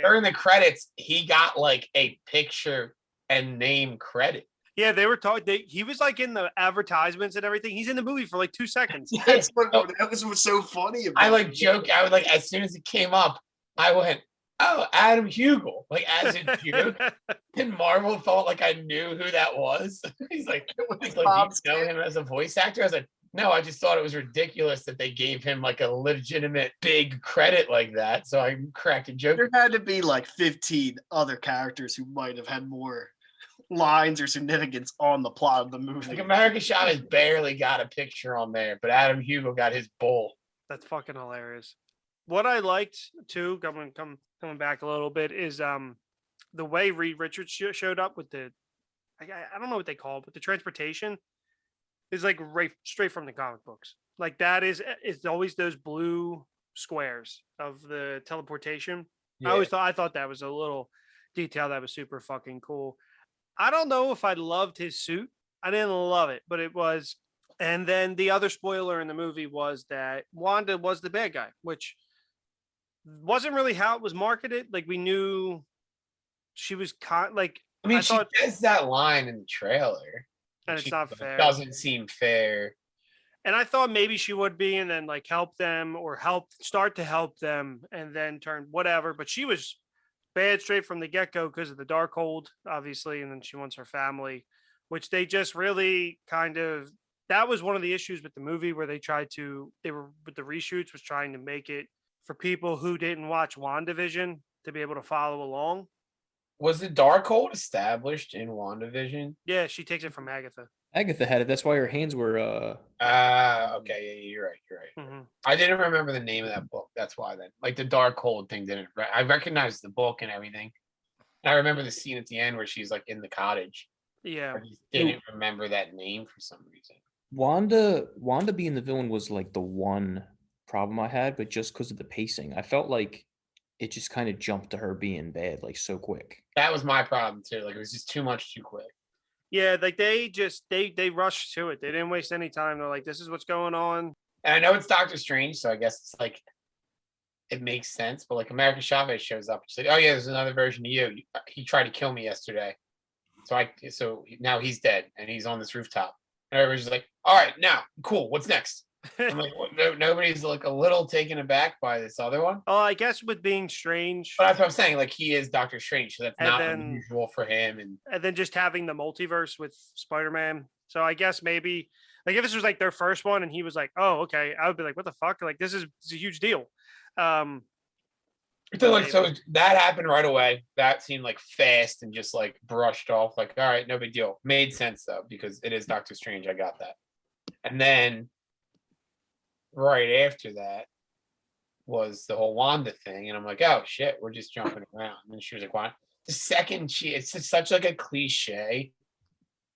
[SPEAKER 5] during the credits, he got like a picture and name credit.
[SPEAKER 1] Yeah, they were talking. He was like in the advertisements and everything. He's in the movie for like 2 seconds.
[SPEAKER 6] That was so funny.
[SPEAKER 5] I like joke. I would like as soon as it came up, I went, "Oh, Adam Hugel," like as a joke. And Marvel felt like I knew who that was. He's like, "You know him as a voice actor?" I was like, "No, I just thought it was ridiculous that they gave him like a legitimate big credit like that." So I cracked a joke.
[SPEAKER 6] There had to be like 15 other characters who might have had more lines or significance on the plot of the movie.
[SPEAKER 5] Like America Chavez barely got a picture on there, but Adam Hugel got his bull.
[SPEAKER 1] That's fucking hilarious. What I liked too, coming back a little bit, is the way Reed Richards showed up with the I don't know what they call it, but the transportation is like right straight from the comic books. Like that is it's always those blue squares of the teleportation. I thought that was a little detail that was super fucking cool. I don't know if I loved his suit. I didn't love it, but it was. And then the other spoiler in the movie was that Wanda was the bad guy, which wasn't really how it was marketed. Like we knew she was like
[SPEAKER 5] I mean,
[SPEAKER 1] I
[SPEAKER 5] she
[SPEAKER 1] thought,
[SPEAKER 5] says that line in the trailer.
[SPEAKER 1] and it's
[SPEAKER 5] She
[SPEAKER 1] not
[SPEAKER 5] like,
[SPEAKER 1] fair.
[SPEAKER 5] doesn't seem fair.
[SPEAKER 1] And I thought maybe she would be, and then like help them or start to help them, and then turn whatever. But she was bad straight from the get go because of the Darkhold, obviously, and then she wants her family, which they just really kind of. That was one of the issues with the movie where they were with the reshoots was trying to make it for people who didn't watch WandaVision to be able to follow along.
[SPEAKER 5] Was the Darkhold established in WandaVision?
[SPEAKER 1] Yeah, she takes it from Agatha.
[SPEAKER 4] Agatha had it. That's why her hands were.
[SPEAKER 5] Okay, yeah, you're right.
[SPEAKER 1] Mhm.
[SPEAKER 5] I didn't remember the name of that book. That's why then, like the Darkhold thing didn't. I recognized the book and everything. And I remember the scene at the end where she's like in the cottage.
[SPEAKER 1] Yeah,
[SPEAKER 5] I just didn't remember that name for some reason.
[SPEAKER 4] Wanda being the villain was like the one problem I had, but just because of the pacing, I felt like it just kind of jumped to her being bad like so quick.
[SPEAKER 5] That was my problem too. Like it was just too much too quick.
[SPEAKER 1] yeah. Like they rushed to it. They didn't waste any time. They're like, this is what's going on.
[SPEAKER 5] And I know it's Doctor Strange, so I guess it's like it makes sense. But like America Chavez shows up, she's like, "Oh yeah, there's another version of you. He tried to kill me yesterday, so now he's dead and he's on this rooftop." And everybody's just like, "All right, now cool. What's next?" I'm like, nobody's like a little taken aback by this other one.
[SPEAKER 1] Oh, I guess with being Strange,
[SPEAKER 5] But that's what I'm saying. Like he is Doctor Strange, so that's
[SPEAKER 1] And
[SPEAKER 5] not
[SPEAKER 1] then-
[SPEAKER 5] unusual for him. And
[SPEAKER 1] then just having the multiverse with Spider-Man. So I guess maybe like if this was like their first one and he was like, "Oh, okay," I would be like, "What the fuck?" Like this is a huge deal.
[SPEAKER 5] so that happened right away. That seemed like fast and just like brushed off. Like, all right, no big deal. Made sense though because it is Doctor Strange. I got that. And then right after that was the whole Wanda thing, and I'm like, oh shit, we're just jumping around. And she was like, "Why?" The second it's just such like a cliche,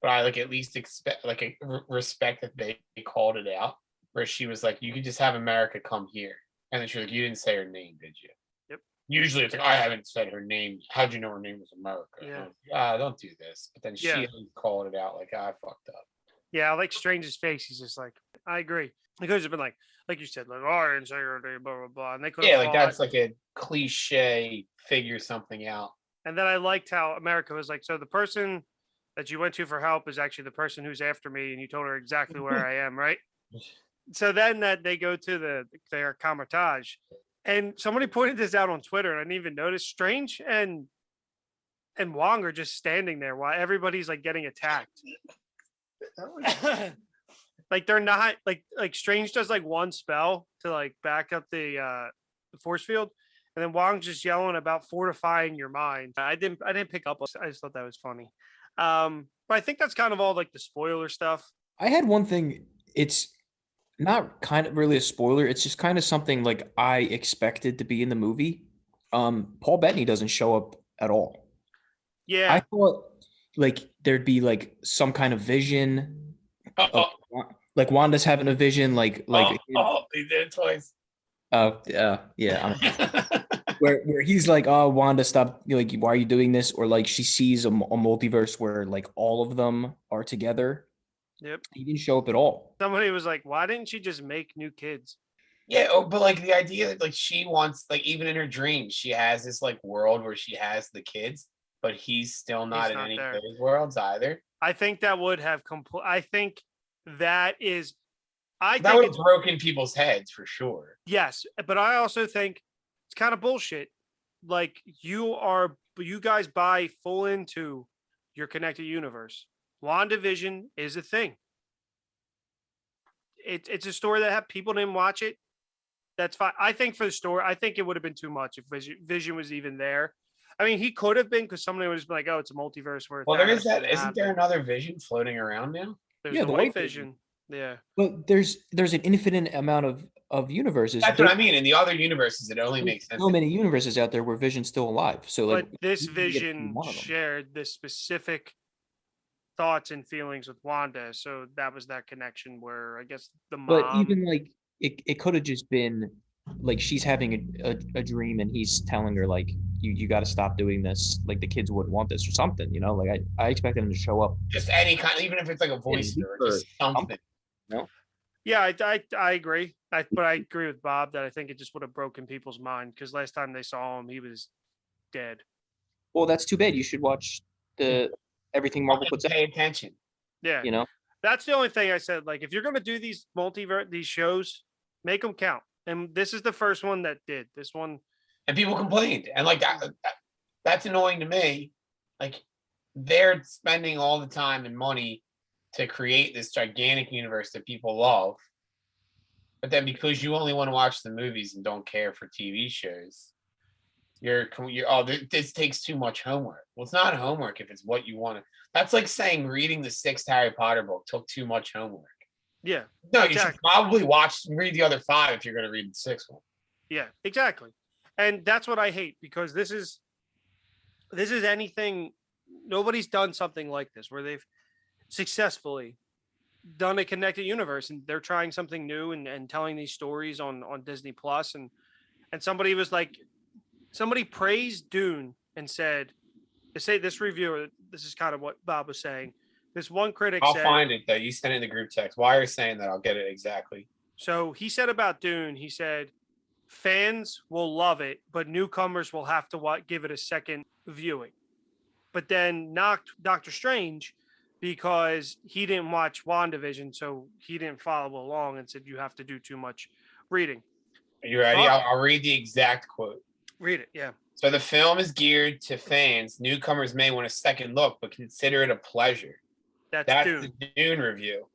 [SPEAKER 5] but I like at least expect like a respect that they called it out, where she was like, "You could just have America come here," and then she was like, "You didn't say her name, did you?"
[SPEAKER 1] Yep.
[SPEAKER 5] Usually it's like, "I haven't said her name. How'd you know her name was America?"
[SPEAKER 1] Yeah.
[SPEAKER 5] Don't do this. But then she
[SPEAKER 1] Yeah.
[SPEAKER 5] called it out like, I fucked up.
[SPEAKER 1] Yeah, I like Strange's face. He's just like, I agree. It could have been like you said, like, "Oh, I didn't say her name," blah blah blah, and they could have
[SPEAKER 5] Yeah, like that's like a cliche figure something out.
[SPEAKER 1] And then I liked how America was like, "So the person that you went to for help is actually the person who's after me, and you told her exactly where I am, right?" So then that they go to their camouflage, and somebody pointed this out on Twitter, and I didn't even notice. Strange and Wong are just standing there while everybody's like getting attacked. Like they're not like Strange does like one spell to like back up the force field, and then Wong's just yelling about fortifying your mind. I didn't pick up. I just thought that was funny. But I think that's kind of all like the spoiler stuff.
[SPEAKER 4] I had one thing. It's not kind of really a spoiler. It's just kind of something like I expected to be in the movie. Paul Bettany doesn't show up at all.
[SPEAKER 1] Yeah,
[SPEAKER 4] I thought like there'd be like some kind of vision. Like Wanda's having a vision, like
[SPEAKER 5] they did it twice.
[SPEAKER 4] Yeah. Where he's like, "Oh, Wanda, stop! Like, why are you doing this?" Or like she sees a multiverse where like all of them are together.
[SPEAKER 1] Yep.
[SPEAKER 4] He didn't show up at all.
[SPEAKER 1] Somebody was like, "Why didn't she just make new kids?"
[SPEAKER 5] Yeah, but like the idea that like she wants, like even in her dreams, she has this like world where she has the kids, but he's still not in
[SPEAKER 1] not
[SPEAKER 5] any
[SPEAKER 1] there.
[SPEAKER 5] of those worlds either.
[SPEAKER 1] I think that would have I think that is. I
[SPEAKER 5] That
[SPEAKER 1] think
[SPEAKER 5] would have
[SPEAKER 1] it's
[SPEAKER 5] broken people's heads for sure.
[SPEAKER 1] yes, but I also think it's kind of bullshit. Like you guys buy full into your connected universe. WandaVision is a thing. It's a story that people didn't watch it. That's fine. I think for the story, I think it would have been too much if Vision was even there. I mean, he could have been because somebody would just be like, "Oh, it's a multiverse where."
[SPEAKER 5] Well, there
[SPEAKER 1] Thanos
[SPEAKER 5] is that.
[SPEAKER 1] didn't
[SPEAKER 5] Isn't there
[SPEAKER 1] happen."
[SPEAKER 5] another Vision floating around now?
[SPEAKER 1] There's
[SPEAKER 4] Yeah,
[SPEAKER 1] the
[SPEAKER 4] the
[SPEAKER 1] White
[SPEAKER 4] White
[SPEAKER 1] Vision. Yeah.
[SPEAKER 4] But there's an infinite amount of universes.
[SPEAKER 5] That's what I mean. In the other universes, it only
[SPEAKER 4] There's
[SPEAKER 5] makes sense.
[SPEAKER 4] so many universes out there where Vision's still alive. So like,
[SPEAKER 1] But this
[SPEAKER 4] we can get
[SPEAKER 1] Vision
[SPEAKER 4] one of them.
[SPEAKER 1] shared this specific thoughts and feelings with Wanda. So that was that connection where I guess the
[SPEAKER 4] But
[SPEAKER 1] mom.
[SPEAKER 4] even like it could have just been like she's having a dream and he's telling her like you got to stop doing this. Like the kids wouldn't want this or something, you know. Like I expected him to show up.
[SPEAKER 5] Just any kind, even if it's like a voice or just something.
[SPEAKER 4] No.
[SPEAKER 1] Yeah, I agree. But I agree with Bob that I think it just would have broken people's mind because last time they saw him, he was dead.
[SPEAKER 4] Well, that's too bad. You should watch the everything Marvel puts out.
[SPEAKER 5] Pay attention.
[SPEAKER 1] Yeah,
[SPEAKER 4] You know.
[SPEAKER 1] that's the only thing I said. Like, if you're gonna do these these shows, make them count. And this is the first one that did. This one,
[SPEAKER 5] And people complained, and like that's annoying to me. Like they're spending all the time and money to create this gigantic universe that people love, but then because you only want to watch the movies and don't care for TV shows, you're this takes too much homework. Well, it's not homework if it's what you want to. That's like saying reading the 6th Harry Potter book took too much homework.
[SPEAKER 1] yeah,
[SPEAKER 5] No, you should probably read the other 5 if you're going to read the 6th one.
[SPEAKER 1] yeah, exactly. And that's what I hate because this is anything. Nobody's done something like this where they've successfully done a connected universe and they're trying something new and telling these stories on Disney Plus and somebody was like, somebody praised Dune and said, to say this reviewer, this is kind of what Bob was saying. This one critic
[SPEAKER 5] I'll
[SPEAKER 1] said,
[SPEAKER 5] find it though. You sent it in the group text. Why are you saying that? I'll get it exactly.
[SPEAKER 1] so he said about Dune, he said, fans will love it, but newcomers will have to give it a second viewing. But then knocked Doctor Strange because he didn't watch WandaVision, so he didn't follow along and said you have to do too much reading.
[SPEAKER 5] Are you ready? I'll read the exact quote.
[SPEAKER 1] Read it, yeah.
[SPEAKER 5] So the film is geared to fans. Newcomers may want a second look, but consider it a pleasure. That's
[SPEAKER 1] Dune.
[SPEAKER 5] The Dune review.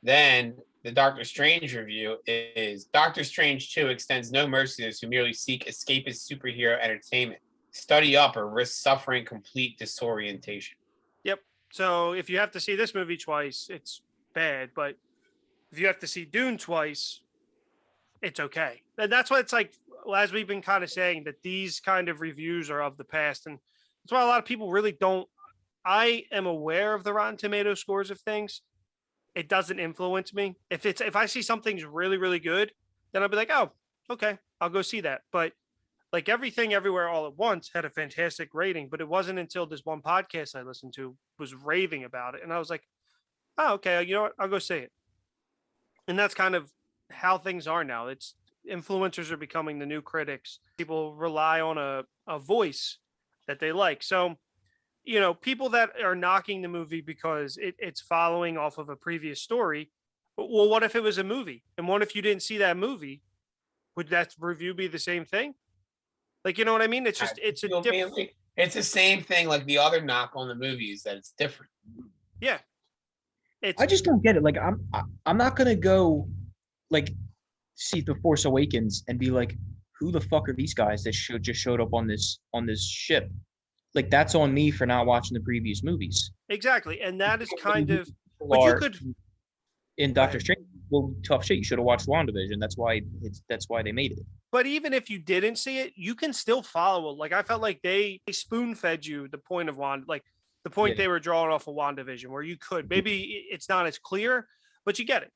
[SPEAKER 5] Then the Doctor Strange review is Doctor Strange 2 extends no mercy to those who merely seek escapist superhero entertainment. Study up or risk suffering complete disorientation.
[SPEAKER 1] Yep. So if you have to see this movie twice, it's bad. But if you have to see Dune twice, it's okay. And that's what it's like, as we've been kind of saying, that these kind of reviews are of the past. And that's why a lot of people really don't. I am aware of the Rotten Tomato scores of things. It doesn't influence me. If I see something's really, really good, then I'll be like, oh, okay, I'll go see that. But like Everything Everywhere All at Once had a fantastic rating, but it wasn't until this one podcast I listened to was raving about it. And I was like, oh, okay, you know what? I'll go see it. And that's kind of how things are now. It's influencers are becoming the new critics. People rely on a voice that they like. So, you know, people that are knocking the movie because it's following off of a previous story. Well, what if it was a movie? And what if you didn't see that movie? Would that review be the same thing? Like, you know what I mean? It's just, it's a different.
[SPEAKER 5] It's the same thing. Like the other knock on the movie is that it's different.
[SPEAKER 1] Yeah.
[SPEAKER 4] I just don't get it. Like I'm not gonna go like see The Force Awakens and be like, who the fuck are these guys that just showed up on this ship? Like that's on me for not watching the previous movies.
[SPEAKER 1] Exactly. And that is kind of, but you could
[SPEAKER 4] in Doctor Strange, well, tough shit. You should have watched WandaVision. That's why they made it.
[SPEAKER 1] But even if you didn't see it, you can still follow it. Like I felt like they spoon fed you the point of the point they were drawing off of WandaVision, where you could maybe it's not as clear, but you get it.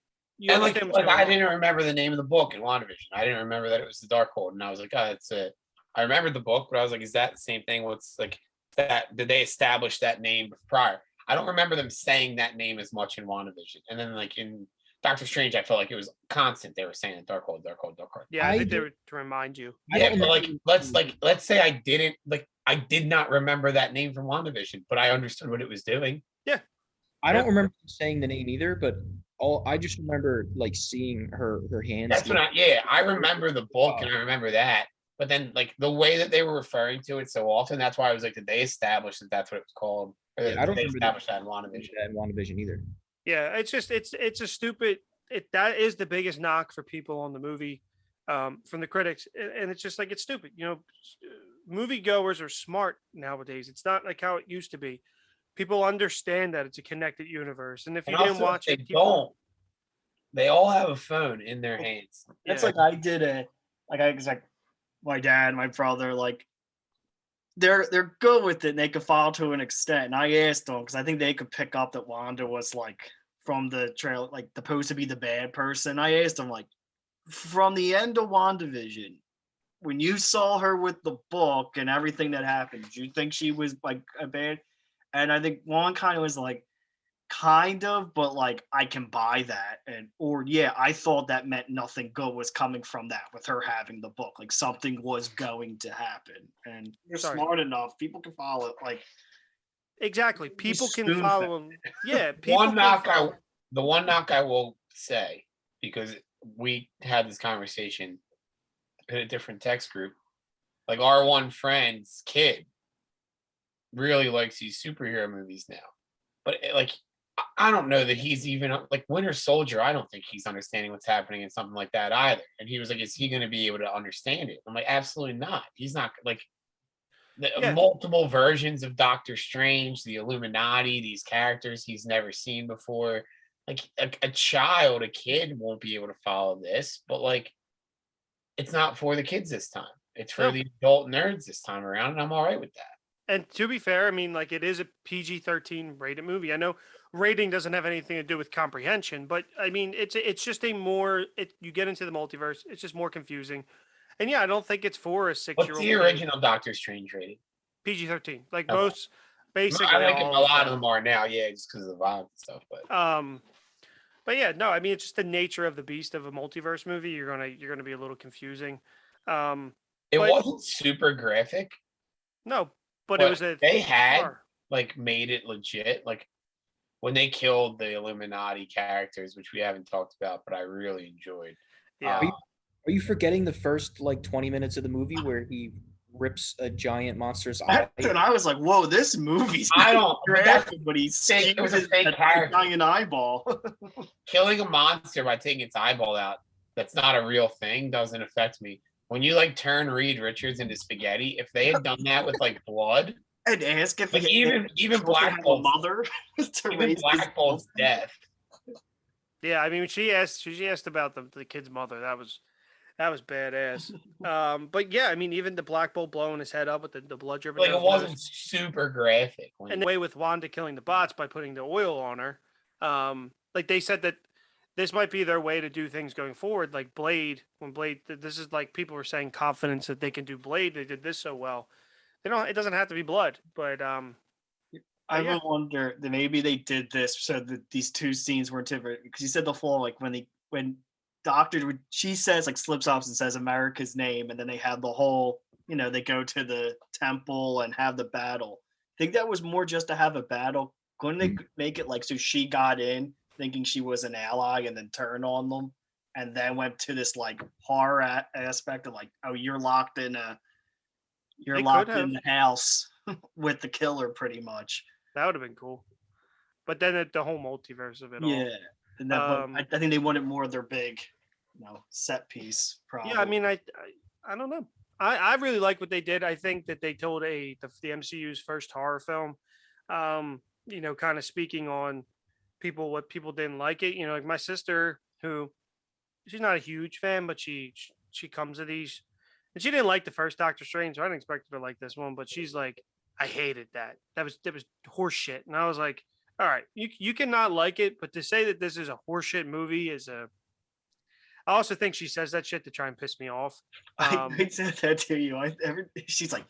[SPEAKER 5] And like I didn't remember the name of the book in WandaVision. I didn't remember that it was the Darkhold, and I was like, oh, that's it. I remembered the book, but I was like, is that the same thing? What's like that? Did they establish that name prior? I don't remember them saying that name as much in WandaVision. And then like in Doctor Strange, I felt like it was constant. They were saying it, Darkhold.
[SPEAKER 1] Yeah, I think they were to remind you.
[SPEAKER 5] Yeah, but let's say I did not remember that name from WandaVision, but I understood what it was doing.
[SPEAKER 1] Yeah.
[SPEAKER 4] I don't remember saying the name either, but I just remember like seeing her hands.
[SPEAKER 5] That's what I remember the book and I remember that. But then like the way that they were referring to it so often, that's why I was like, did they establish that that's what it was called? Or
[SPEAKER 4] I don't
[SPEAKER 5] remember
[SPEAKER 4] establish
[SPEAKER 5] that in WandaVision.
[SPEAKER 4] Either.
[SPEAKER 1] Yeah, it's just it's a stupid. That is the biggest knock for people on the movie, from the critics, and it's just like it's stupid. You know, moviegoers are smart nowadays. It's not like how it used to be. People understand that it's a connected universe, and if you didn't watch it,
[SPEAKER 5] they all have a phone in their hands.
[SPEAKER 6] That's like I did it. Like my dad, my brother, like they're good with it and they could follow to an extent. And I asked them because I think they could pick up that Wanda was like from the trailer, like supposed to be the bad person. I asked them like from the end of WandaVision, when you saw her with the book and everything that happened, did you think she was like a bad? And I think one kind of was like, kind of, but like I can buy that. And or yeah, I thought that meant nothing good was coming from that with her having the book. Like something was going to happen. And you're
[SPEAKER 1] Sorry.
[SPEAKER 6] smart enough, people can follow it. Like
[SPEAKER 1] Exactly. People can
[SPEAKER 6] spoon-fed.
[SPEAKER 1] follow him. Yeah. People
[SPEAKER 5] One
[SPEAKER 1] can
[SPEAKER 5] knock
[SPEAKER 1] follow.
[SPEAKER 5] the one knock I will say, because we had this conversation in a different text group, like our one friend's kid really likes these superhero movies now. But like I don't know that he's even like Winter Soldier. I don't think he's understanding what's happening in something like that either. And he was like, "Is he going to be able to understand it?" I'm like, "Absolutely not. He's not like the
[SPEAKER 1] Yeah.
[SPEAKER 5] multiple versions of Doctor Strange, the Illuminati, these characters he's never seen before. Like a child, a kid won't be able to follow this. But like, it's not for the kids this time. It's for
[SPEAKER 1] No.
[SPEAKER 5] the adult nerds this time around, and I'm all right with that."
[SPEAKER 1] And to be fair, I mean, like it is a PG-13 rated movie. I know rating doesn't have anything to do with comprehension, but I mean, it's just a more you get into the multiverse, it's just more confusing. And yeah, I don't think it's for a
[SPEAKER 5] What's
[SPEAKER 1] 6-year-old
[SPEAKER 5] the
[SPEAKER 1] kid.
[SPEAKER 5] original Doctor Strange rating?
[SPEAKER 1] PG-13. Like
[SPEAKER 5] Okay.
[SPEAKER 1] most, basically
[SPEAKER 5] I think a
[SPEAKER 1] all
[SPEAKER 5] lot of them are now, yeah, just because of the violence and stuff.
[SPEAKER 1] But yeah, no, I mean, it's just the nature of the beast of a multiverse movie. You're gonna be a little confusing.
[SPEAKER 5] It
[SPEAKER 1] but-
[SPEAKER 5] wasn't super graphic.
[SPEAKER 1] No, but it was a
[SPEAKER 5] they had
[SPEAKER 1] horror.
[SPEAKER 5] like made it legit. Like when they killed the Illuminati characters, which we haven't talked about, but I really enjoyed.
[SPEAKER 1] Yeah.
[SPEAKER 4] Are you forgetting the first like 20 minutes of the movie where he rips a giant monster's eye?
[SPEAKER 6] that's when I was like, whoa, this movie's
[SPEAKER 5] I don't- but that's
[SPEAKER 6] graphic, but he's
[SPEAKER 5] fake- it was a fake
[SPEAKER 6] a
[SPEAKER 5] character.
[SPEAKER 6] giant eyeball.
[SPEAKER 5] Killing a monster by taking its eyeball out, that's not a real thing, doesn't affect me. When you like turn Reed Richards into spaghetti, if they had done that with like blood,
[SPEAKER 6] And ask if
[SPEAKER 5] like
[SPEAKER 6] he
[SPEAKER 5] even
[SPEAKER 6] Black
[SPEAKER 5] Black
[SPEAKER 6] a
[SPEAKER 5] Bolt's,
[SPEAKER 6] mother to
[SPEAKER 5] even
[SPEAKER 6] raise
[SPEAKER 5] Black Bolt's death.
[SPEAKER 1] Yeah, I mean, she asked about the kid's mother. That was badass. But yeah, I mean, even the Black Bolt blowing his head up with the blood dripping.
[SPEAKER 5] Like
[SPEAKER 1] down
[SPEAKER 5] it
[SPEAKER 1] his nose.
[SPEAKER 5] wasn't super graphic.
[SPEAKER 1] And the way with Wanda killing the bots by putting the oil on her, like they said that this might be their way to do things going forward. Like Blade, when Blade, this is like people were saying confidence that they can do Blade. They did this so well. They don't. It doesn't have to be blood, but
[SPEAKER 6] I
[SPEAKER 1] yeah.
[SPEAKER 6] would wonder that maybe they did this so that these two scenes weren't different. Because you said the floor, like when Doctor, she says like slips up and says America's name, and then they have the whole, they go to the temple and have the battle. I think that was more just to have a battle. Couldn't they make it like so she got in thinking she was an ally and then turned on them, and then went to this like horror aspect of like, oh, you're locked in
[SPEAKER 1] They
[SPEAKER 6] locked
[SPEAKER 1] could
[SPEAKER 6] in the house with the killer, pretty much.
[SPEAKER 1] that would have been cool. But then the whole multiverse of it all.
[SPEAKER 6] Yeah, and that, but I think they wanted more of their big, set piece. Probably.
[SPEAKER 1] Yeah, I mean, I don't know. I really like what they did. I think that they told the MCU's first horror film. Kind of speaking on what people didn't like it. Like my sister, who she's not a huge fan, but she comes to these, and she didn't like the first Doctor Strange. So I didn't expect her to like this one, but she's like, I hated that. That was horse shit. And I was like, all right, you cannot like it, but to say that this is a horseshit movie is a. I also think she says that shit to try and piss me off.
[SPEAKER 6] I said that to you. She's like,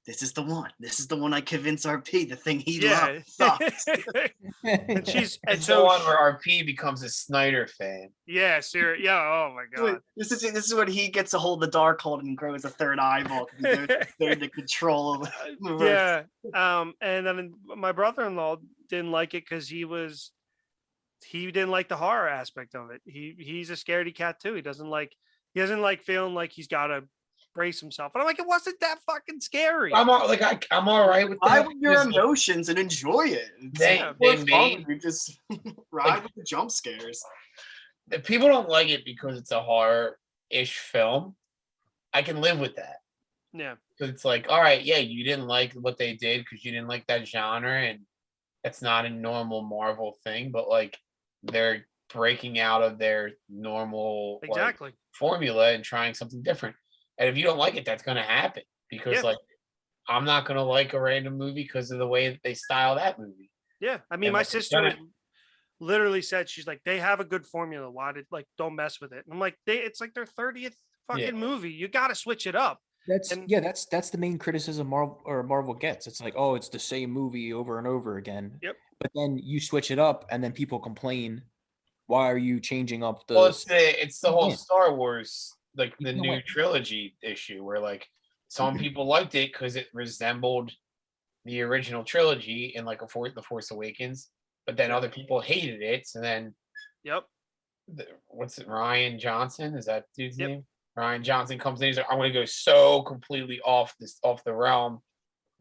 [SPEAKER 6] "This is the one. This is the one I convince RP. The thing he loves." sucks."
[SPEAKER 1] and
[SPEAKER 5] It's the
[SPEAKER 1] so
[SPEAKER 5] one where RP becomes a Snyder fan.
[SPEAKER 1] yeah, seriously, yeah. Oh my god.
[SPEAKER 6] This is when he gets to hold the dark hold and grows a third eyeball. He goes to control of the universe.
[SPEAKER 1] Yeah. And then my brother-in-law didn't like it because he didn't like the horror aspect of it. He's a scaredy cat too. He doesn't like feeling like he's got to brace himself. And I'm like, it wasn't that fucking scary.
[SPEAKER 5] I'm all right with
[SPEAKER 6] Ride
[SPEAKER 5] that.
[SPEAKER 6] with your emotions and enjoy it.
[SPEAKER 5] They
[SPEAKER 6] more fun
[SPEAKER 5] made-
[SPEAKER 6] when you just ride with the jump scares.
[SPEAKER 5] If people don't like it because it's a horror-ish film, I can live with that.
[SPEAKER 1] Yeah.
[SPEAKER 5] Because it's like, all right, yeah, you didn't like what they did because you didn't like that genre, and that's not a normal Marvel thing, but like they're breaking out of their normal
[SPEAKER 1] Exactly.
[SPEAKER 5] formula and trying something different. And if you don't like it, that's going to happen because
[SPEAKER 1] Yeah.
[SPEAKER 5] like I'm not gonna like a random movie because of the way that they style that movie.
[SPEAKER 1] Yeah, I mean,
[SPEAKER 5] And
[SPEAKER 1] my
[SPEAKER 5] like,
[SPEAKER 1] sister literally said, she's like, they have a good formula. Why did like don't mess with it? And I'm like, it's like their 30th
[SPEAKER 5] Yeah.
[SPEAKER 1] fucking movie. You got to switch it up.
[SPEAKER 4] That's
[SPEAKER 1] And
[SPEAKER 4] that's the main criticism Marvel gets. It's like, oh, it's the same movie over and over again.
[SPEAKER 1] Yep.
[SPEAKER 4] But then you switch it up, and then people complain. Why are you changing up
[SPEAKER 5] well,
[SPEAKER 4] the?
[SPEAKER 5] it's the whole
[SPEAKER 4] Yeah.
[SPEAKER 5] Star Wars, like
[SPEAKER 4] You
[SPEAKER 5] the
[SPEAKER 4] know
[SPEAKER 5] new
[SPEAKER 4] what?
[SPEAKER 5] trilogy issue, where like some people liked it because it resembled the original trilogy in like the Force Awakens, but then other people hated it. So then
[SPEAKER 1] yep,
[SPEAKER 5] what's it? Ryan Johnson, is that dude's
[SPEAKER 1] Yep.
[SPEAKER 5] name? Ryan Johnson comes in. He's like, I'm going to go so completely off the realm.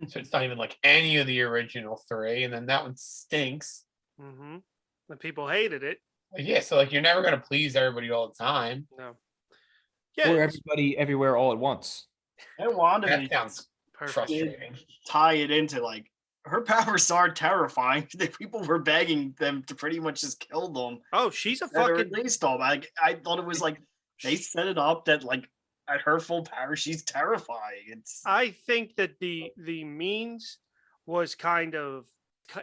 [SPEAKER 5] So it's not even like any of the original three, and then that one stinks.
[SPEAKER 1] mm-hmm. And people hated it.
[SPEAKER 5] Like, yeah, so like you're never going to please everybody all the time.
[SPEAKER 1] No. Yeah,
[SPEAKER 4] Or
[SPEAKER 1] it's
[SPEAKER 4] everybody everywhere all at once.
[SPEAKER 6] And
[SPEAKER 5] That
[SPEAKER 6] WandaVision
[SPEAKER 5] sounds
[SPEAKER 1] perfect.
[SPEAKER 5] frustrating.
[SPEAKER 6] tie it into like her powers are terrifying. The people were begging them to pretty much just kill them.
[SPEAKER 1] Oh, she's a
[SPEAKER 6] That
[SPEAKER 1] fucking.
[SPEAKER 6] released them. I thought it was like they set it up that like at her full power, she's terrifying. It's
[SPEAKER 1] I think that the means was kind of.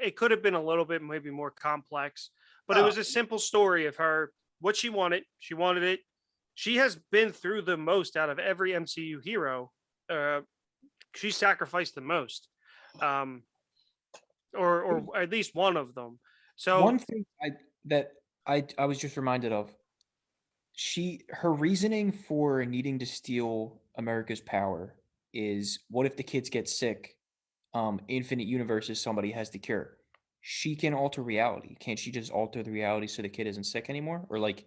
[SPEAKER 1] It could have been a little bit maybe more complex, but it was a simple story of her what she wanted. She wanted it. She has been through the most out of every MCU hero. She sacrificed the most, or at least one of them. So
[SPEAKER 4] One thing I was just reminded of, her reasoning for needing to steal America's power is, what if the kids get sick? Infinite universes, somebody has the cure. She can alter reality. Can't she just alter the reality so the kid isn't sick anymore? Or like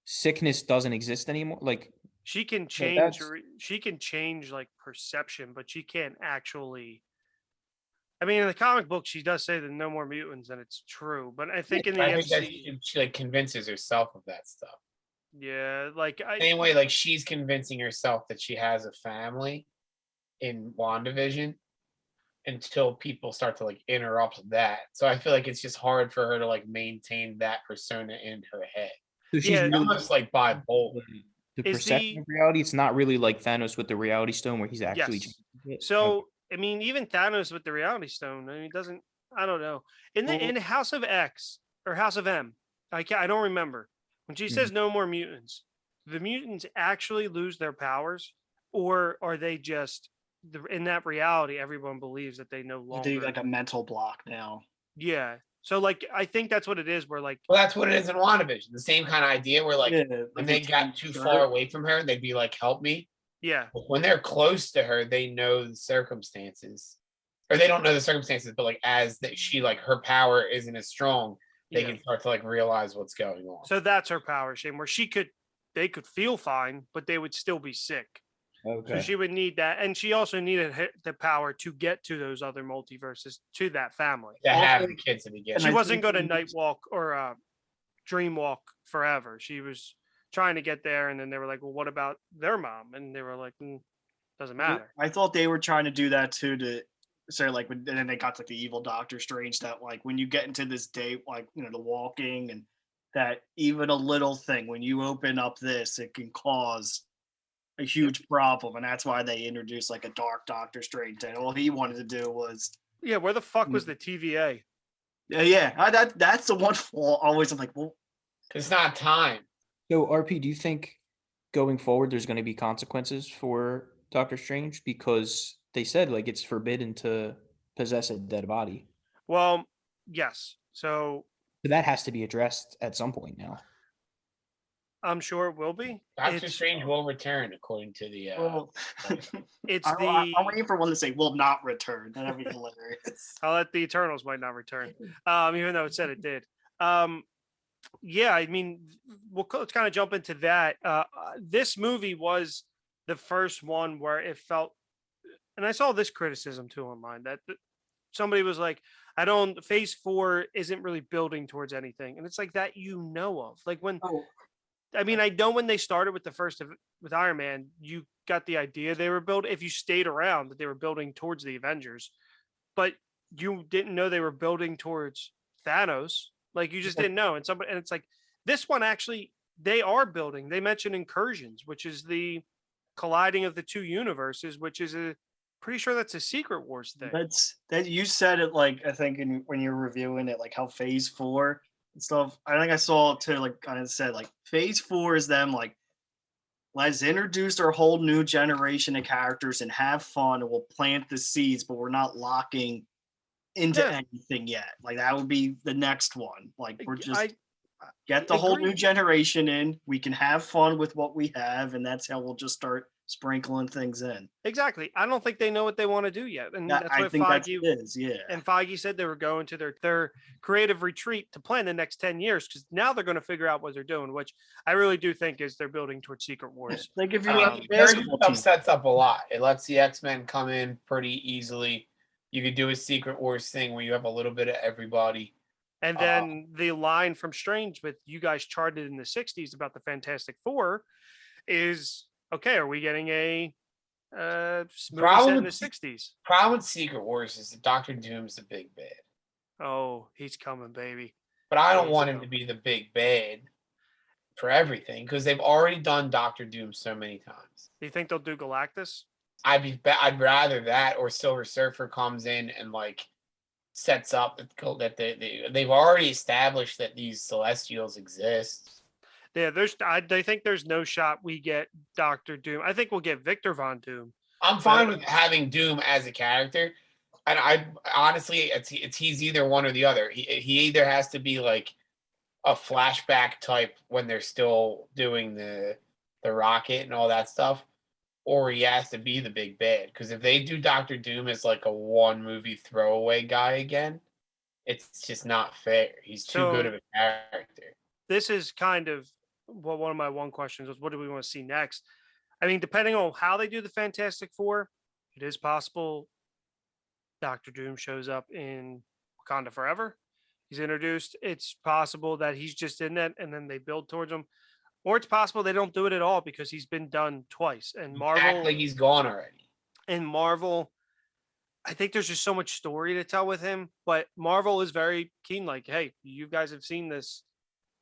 [SPEAKER 4] sickness doesn't exist anymore? Like
[SPEAKER 1] she can
[SPEAKER 4] well,
[SPEAKER 1] change. She can change like perception, but she can't actually. I mean, in the comic book, she does say that no more mutants, and it's true. But I think in the
[SPEAKER 5] I think that
[SPEAKER 1] MCU,
[SPEAKER 5] she like convinces herself of that stuff.
[SPEAKER 1] yeah, like
[SPEAKER 5] Same way, like she's convincing herself that she has a family in WandaVision until people start to like interrupt that. So I feel like it's just hard for her to like maintain that persona in her head.
[SPEAKER 4] so she's
[SPEAKER 1] Yeah,
[SPEAKER 4] really
[SPEAKER 5] Almost like bipolar.
[SPEAKER 4] the
[SPEAKER 1] Is
[SPEAKER 4] perception
[SPEAKER 1] the-
[SPEAKER 4] of reality. It's not really like Thanos with the reality stone where he's actually
[SPEAKER 1] Yes.
[SPEAKER 4] changing it.
[SPEAKER 1] So I mean, even Thanos with the Reality Stone, I mean, it doesn't. I don't know. In House of X or House of M, I don't remember when she says no more mutants. The mutants actually lose their powers, or are they just in that reality? Everyone believes that they no
[SPEAKER 6] you
[SPEAKER 1] longer.
[SPEAKER 6] do like a mental block now.
[SPEAKER 1] Yeah. So like, I think that's what it is. Where like,
[SPEAKER 5] Well, that's what it is in WandaVision. The same kind of idea where like when they got too far away from her, they'd be like, help me.
[SPEAKER 1] yeah,
[SPEAKER 5] But when they're close to her, they know the circumstances. Or they don't know the circumstances, but like as that she like her power isn't as strong, they
[SPEAKER 1] yeah.
[SPEAKER 5] can start to like realize what's going on.
[SPEAKER 1] So that's her power, Shane. Where they could feel fine, but they would still be sick.
[SPEAKER 4] Okay.
[SPEAKER 1] So she would need that, and she also needed the power to get to those other multiverses, to that family.
[SPEAKER 5] To have
[SPEAKER 6] Also-
[SPEAKER 5] the kids to begin.
[SPEAKER 1] She
[SPEAKER 6] I
[SPEAKER 1] wasn't
[SPEAKER 6] think
[SPEAKER 1] going to
[SPEAKER 6] when-
[SPEAKER 1] night walk or dream walk forever. She was trying to get there, and then they were like, "Well, what about their mom?" And they were like, "Doesn't matter."
[SPEAKER 6] I thought they were trying to do that too to say like and then they got to, like the evil Doctor Strange that like when you get into this day like the walking and that even a little thing when you open up this it can cause a huge problem and that's why they introduced like a dark Doctor Strange and all he wanted to do was
[SPEAKER 1] Yeah, where the fuck was the TVA?
[SPEAKER 6] that's the one flaw always I'm like well
[SPEAKER 5] It's not time.
[SPEAKER 4] So RP, do you think going forward there's going to be consequences for Doctor Strange, because they said like it's forbidden to possess a dead body?
[SPEAKER 1] Well, yes. So
[SPEAKER 4] So that has to be addressed at some point now.
[SPEAKER 1] I'm sure it will be.
[SPEAKER 5] Doctor
[SPEAKER 1] It's-
[SPEAKER 5] Strange will return according to the
[SPEAKER 6] well
[SPEAKER 1] It's
[SPEAKER 6] I'm waiting for one to say will not return that'd be hilarious.
[SPEAKER 1] I'll let the Eternals might not return, even though it said it did. Yeah, I mean, let's kind of jump into that. This movie was the first one where it felt, and I saw this criticism too online that somebody was like, Phase 4 isn't really building towards anything. And it's like that, of. Like when, I mean, I know when they started with with Iron Man, you got the idea they were building, if you stayed around, that they were building towards the Avengers, but you didn't know they were building towards Thanos. Like you just didn't know. And it's like this one actually, they are building. They mentioned incursions, which is the colliding of the two universes, which is Pretty sure that's a Secret Wars thing.
[SPEAKER 6] That you said it like I think when you're reviewing it, like how Phase 4 and stuff. I think I saw it too, like kind of said like Phase 4 is them like let's introduce our whole new generation of characters and have fun, and we'll plant the seeds, but we're not locking into
[SPEAKER 1] Yeah.
[SPEAKER 6] anything yet. Like that would be the next one. Like we're just
[SPEAKER 1] I
[SPEAKER 6] get the whole
[SPEAKER 1] agree.
[SPEAKER 6] new generation in. We can have fun with what we have, and that's how we'll just start sprinkling things in.
[SPEAKER 1] Exactly. I don't think they know what they want to do yet, and that's
[SPEAKER 6] I
[SPEAKER 1] what
[SPEAKER 6] think that's
[SPEAKER 1] Feige
[SPEAKER 6] what it is. Yeah.
[SPEAKER 1] and Feige said they were going to their creative retreat to plan the next 10 years because now they're going to figure out what they're doing, which I really do think is they're building towards Secret Wars.
[SPEAKER 6] Like if
[SPEAKER 5] I
[SPEAKER 6] you're
[SPEAKER 5] mean,
[SPEAKER 6] a
[SPEAKER 5] nerd
[SPEAKER 6] basketball
[SPEAKER 5] stuff
[SPEAKER 6] team,
[SPEAKER 5] sets up a lot. It lets the X-Men come in pretty easily. You could do a Secret Wars thing where you have a little bit of everybody.
[SPEAKER 1] And then the line from Strange with you guys charted in the 60s about the Fantastic Four is okay, are we getting a movie set in the 60s?
[SPEAKER 5] Problem with Secret Wars is that Doctor Doom's the big bad.
[SPEAKER 1] Oh, he's coming, baby.
[SPEAKER 5] But I don't
[SPEAKER 1] He's
[SPEAKER 5] want him to
[SPEAKER 1] coming.
[SPEAKER 5] be the big bad for everything because they've already done Doctor Doom so many times.
[SPEAKER 1] Do you think they'll do Galactus?
[SPEAKER 5] I'd rather that or Silver Surfer comes in and like sets up that they've already established that these Celestials exist.
[SPEAKER 1] Yeah, I think there's no shot we get Doctor Doom. I think we'll get Victor Von Doom.
[SPEAKER 5] I'm fine with having Doom as a character, and I honestly, he's either one or the other. He either has to be like a flashback type when they're still doing the rocket and all that stuff, or he has to be the big bad. Because if they do Doctor Doom as like a one movie throwaway guy again, it's just not fair. He's too good of a character.
[SPEAKER 1] This is kind of one of my questions was what do we want to see next? I mean, depending on how they do the Fantastic Four, it is possible Doctor Doom shows up in Wakanda Forever. He's introduced. It's possible that he's just in that and then they build towards him. Or it's possible they don't do it at all because he's been done twice. And Marvel,
[SPEAKER 5] act like he's gone already.
[SPEAKER 1] And Marvel, I think there's just so much story to tell with him. But Marvel is very keen, like, hey, you guys have seen this.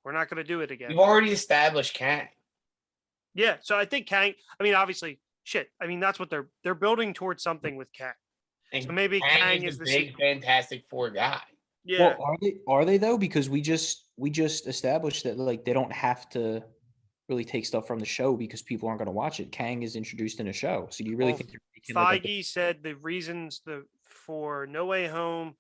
[SPEAKER 1] We're not going to do it again.
[SPEAKER 5] You've already established Kang.
[SPEAKER 1] Yeah, so I think Kang. I mean, obviously, shit. I mean, that's what they're building towards something with Kang.
[SPEAKER 5] And
[SPEAKER 1] so maybe Kang is the
[SPEAKER 5] big Fantastic Four guy.
[SPEAKER 1] Yeah.
[SPEAKER 4] Well, are they though? Because we just established that like they don't have to really take stuff from the show because people aren't going to watch it. Kang is introduced in a show, so do you really think
[SPEAKER 1] Feige said the reasons for No Way Home,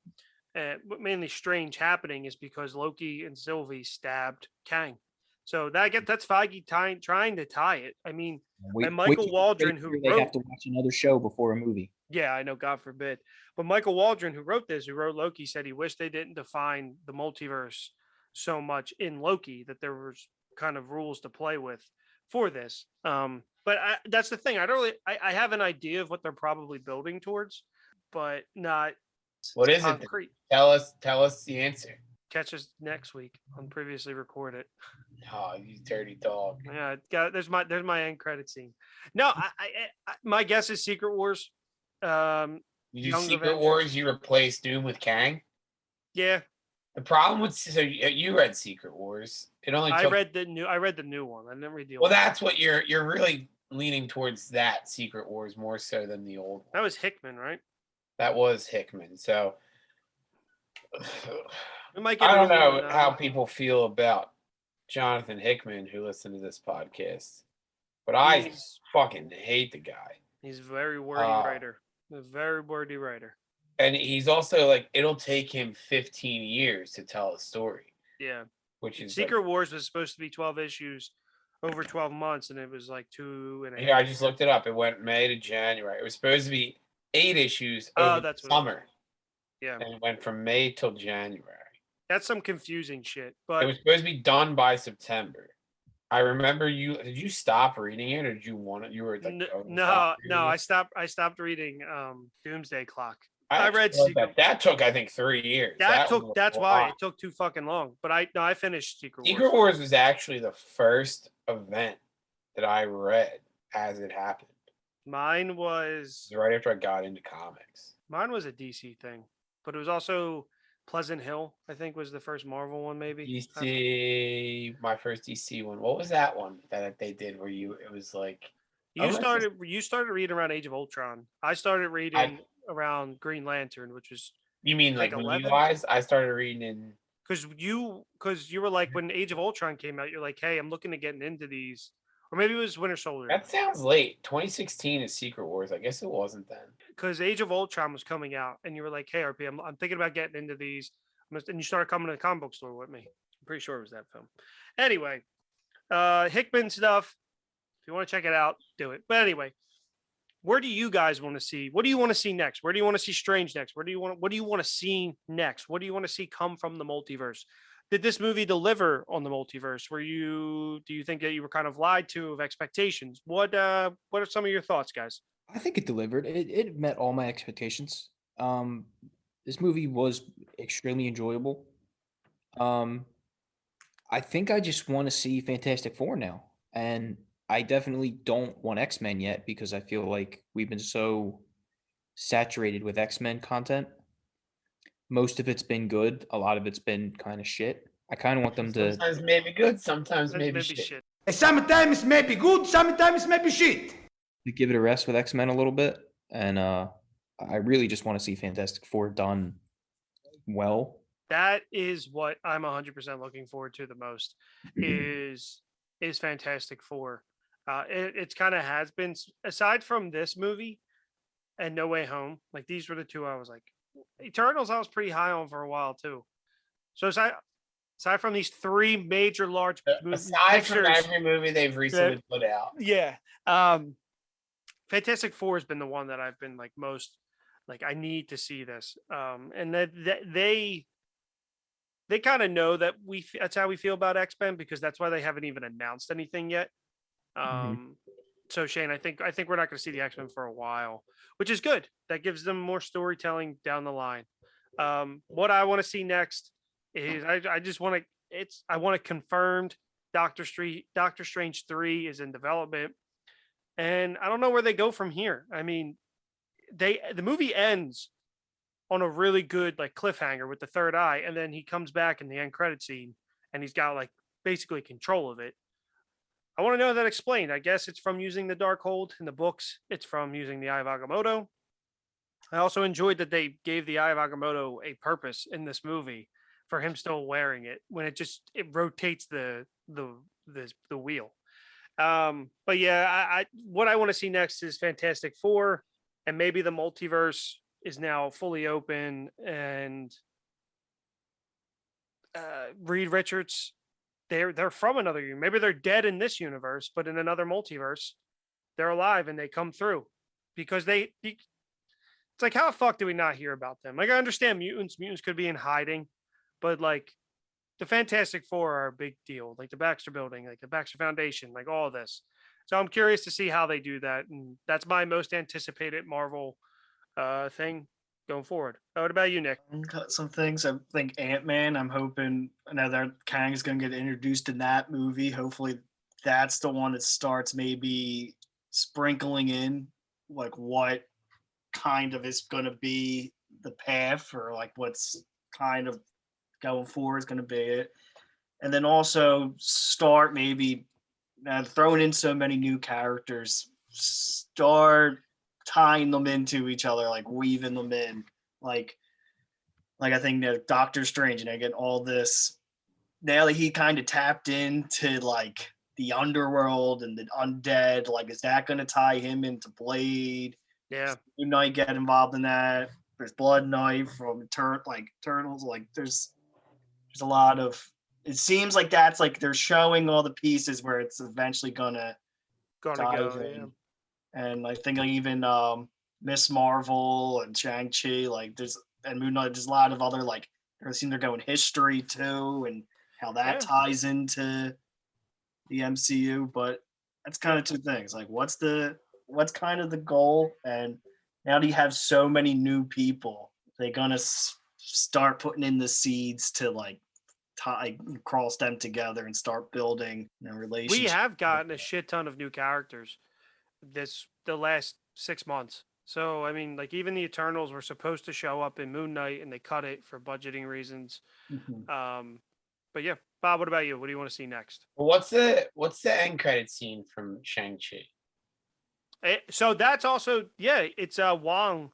[SPEAKER 1] mainly Strange happening is because Loki and Sylvie stabbed Kang. So that's Feige trying to tie it. I mean, and Michael Waldron, who
[SPEAKER 4] they have to watch another show before a movie.
[SPEAKER 1] Yeah, I know, God forbid. But Michael Waldron, who wrote Loki, said he wished they didn't define the multiverse so much in Loki, that there was kind of rules to play with for this. But that's the thing. I have an idea of what they're probably building towards, but not
[SPEAKER 5] what is
[SPEAKER 1] concrete.
[SPEAKER 5] It? Tell us the answer.
[SPEAKER 1] Catch us next week on Previously Recorded.
[SPEAKER 5] Oh, you dirty dog.
[SPEAKER 1] Yeah, there's my end credit scene. No, I my guess is Secret Wars.
[SPEAKER 5] You do Secret Wars, you replace Doom with Kang?
[SPEAKER 1] Yeah.
[SPEAKER 5] The problem with you read Secret Wars.
[SPEAKER 1] I read the new one. I didn't read the old
[SPEAKER 5] one. Well, that's what you're really leaning towards, that Secret Wars more so than the old one.
[SPEAKER 1] That was Hickman, right?
[SPEAKER 5] That was Hickman. So
[SPEAKER 1] I
[SPEAKER 5] don't know how people feel about Jonathan Hickman who listen to this podcast, but I fucking hate the guy.
[SPEAKER 1] He's a very wordy writer. A very wordy writer.
[SPEAKER 5] And he's also like, it'll take him 15 years to tell a story.
[SPEAKER 1] Yeah.
[SPEAKER 5] Which is
[SPEAKER 1] Secret Wars was supposed to be 12 issues over 12 months, and it was like 2.5.
[SPEAKER 5] Yeah, I just looked it up. It went May to January. It was supposed to be 8 issues over the summer.
[SPEAKER 1] Yeah.
[SPEAKER 5] And it went from May till January.
[SPEAKER 1] That's some confusing shit. But
[SPEAKER 5] it was supposed to be done by September. I remember did you stop reading it, or did you want it? You were like,
[SPEAKER 1] no, I stopped reading Doomsday Clock.
[SPEAKER 5] I read that took, I think, 3 years.
[SPEAKER 1] That's why it took too fucking long. But I finished Secret Wars.
[SPEAKER 5] Secret Wars was actually the first event that I read as it happened.
[SPEAKER 1] Mine was
[SPEAKER 5] right after I got into comics.
[SPEAKER 1] Mine was a DC thing, but it was also Pleasant Hill, I think, was the first Marvel one, maybe.
[SPEAKER 5] DC, my first DC one. What was that one that they did where it was like
[SPEAKER 1] You started reading around Age of Ultron. I started reading around Green Lantern, which was
[SPEAKER 5] You mean
[SPEAKER 1] like
[SPEAKER 5] like
[SPEAKER 1] 11.
[SPEAKER 5] movie wise? I started reading in.
[SPEAKER 1] Because you were like, when Age of Ultron came out, you're like, hey, I'm looking to getting into these, or maybe it was Winter Soldier.
[SPEAKER 5] That sounds late. 2016 is Secret Wars. I guess it wasn't then.
[SPEAKER 1] Because Age of Ultron was coming out, and you were like, hey, RP, I'm thinking about getting into these, and you started coming to the comic book store with me. I'm pretty sure it was that film. Anyway, Hickman stuff. If you want to check it out, do it. But anyway, where do you guys want to see? What do you want to see next? Where do you want to see Strange next? What do you want to see next? What do you want to see come from the multiverse? Did this movie deliver on the multiverse? Do you think that you were kind of lied to of expectations? What are some of your thoughts, guys?
[SPEAKER 4] I think it delivered. It met all my expectations. This movie was extremely enjoyable. I think I just want to see Fantastic Four now, and I definitely don't want X-Men yet because I feel like we've been so saturated with X-Men content. Most of it's been good. A lot of it's been kind of shit. I kind of want them to.
[SPEAKER 5] Sometimes maybe good, sometimes maybe shit.
[SPEAKER 1] shit.
[SPEAKER 7] Sometimes maybe good, sometimes maybe shit.
[SPEAKER 4] To give it a rest with X-Men a little bit, and I really just want to see Fantastic Four done well.
[SPEAKER 1] That is what I'm 100% looking forward to the most. Is Fantastic Four. It's kind of has been, aside from this movie and No Way Home. Like, these were the two I was like. Eternals I was pretty high on for a while too. So aside from these three major large
[SPEAKER 5] Aside from every movie they've recently put out,
[SPEAKER 1] yeah, Fantastic Four has been the one that I've been like most like, I need to see this, and that they kind of know that that's how we feel about X-Men, because that's why they haven't even announced anything yet. So Shane, I think we're not going to see the X-Men for a while, which is good. That gives them more storytelling down the line. What I want to see next is I want it confirmed Doctor Strange 3 is in development, and I don't know where they go from here. I mean, the movie ends on a really good like cliffhanger with the third eye, and then he comes back in the end credit scene and he's got like basically control of it. I want to know that explained. I guess it's from using the Darkhold in the books. It's from using the Eye of Agamotto. I also enjoyed that they gave the Eye of Agamotto a purpose in this movie for him still wearing it when it rotates the wheel. But yeah, what I want to see next is Fantastic Four, and maybe the multiverse is now fully open, and Reed Richards, they're from another universe. Maybe they're dead in this universe, but in another multiverse, they're alive and they come through, because it's like, how the fuck do we not hear about them? Like, I understand mutants could be in hiding, but like the Fantastic Four are a big deal. Like the Baxter Building, like the Baxter Foundation, like all this. So I'm curious to see how they do that, and that's my most anticipated Marvel thing going forward. What about you, Nick?
[SPEAKER 6] Some things. I think Ant-Man, I'm hoping another Kang's going to get introduced in that movie. Hopefully that's the one that starts maybe sprinkling in like what kind of is going to be the path, or like what's kind of going forward is going to be it. And then also start maybe throwing in so many new characters, start tying them into each other, like weaving them in, like I think that Doctor Strange, and again, all this now that he kind of tapped into like the underworld and the undead, like, is that going to tie him into Blade?
[SPEAKER 1] Yeah,
[SPEAKER 6] Moon Knight get involved in that. There's Blood Knight from Eternals. Like, there's a lot of. It seems like that's like they're showing all the pieces where it's eventually gonna
[SPEAKER 1] go.
[SPEAKER 6] Yeah. And I think like even Miss Marvel and Shang-Chi, like and Moon Knight, there's a lot of other like there seem they're going history too, and how that ties into the MCU. But that's kind of two things. Like, what's kind of the goal? And now that you have so many new people, they're gonna start putting in the seeds to like cross them together and start building relationships.
[SPEAKER 1] We have gotten a shit ton of new characters the last 6 months. So I mean, like, even the Eternals were supposed to show up in Moon Knight, and they cut it for budgeting reasons. But yeah, Bob, what about you? What do you want to see next?
[SPEAKER 5] What's the end credit scene from Shang-Chi?
[SPEAKER 1] So that's also it's Wong.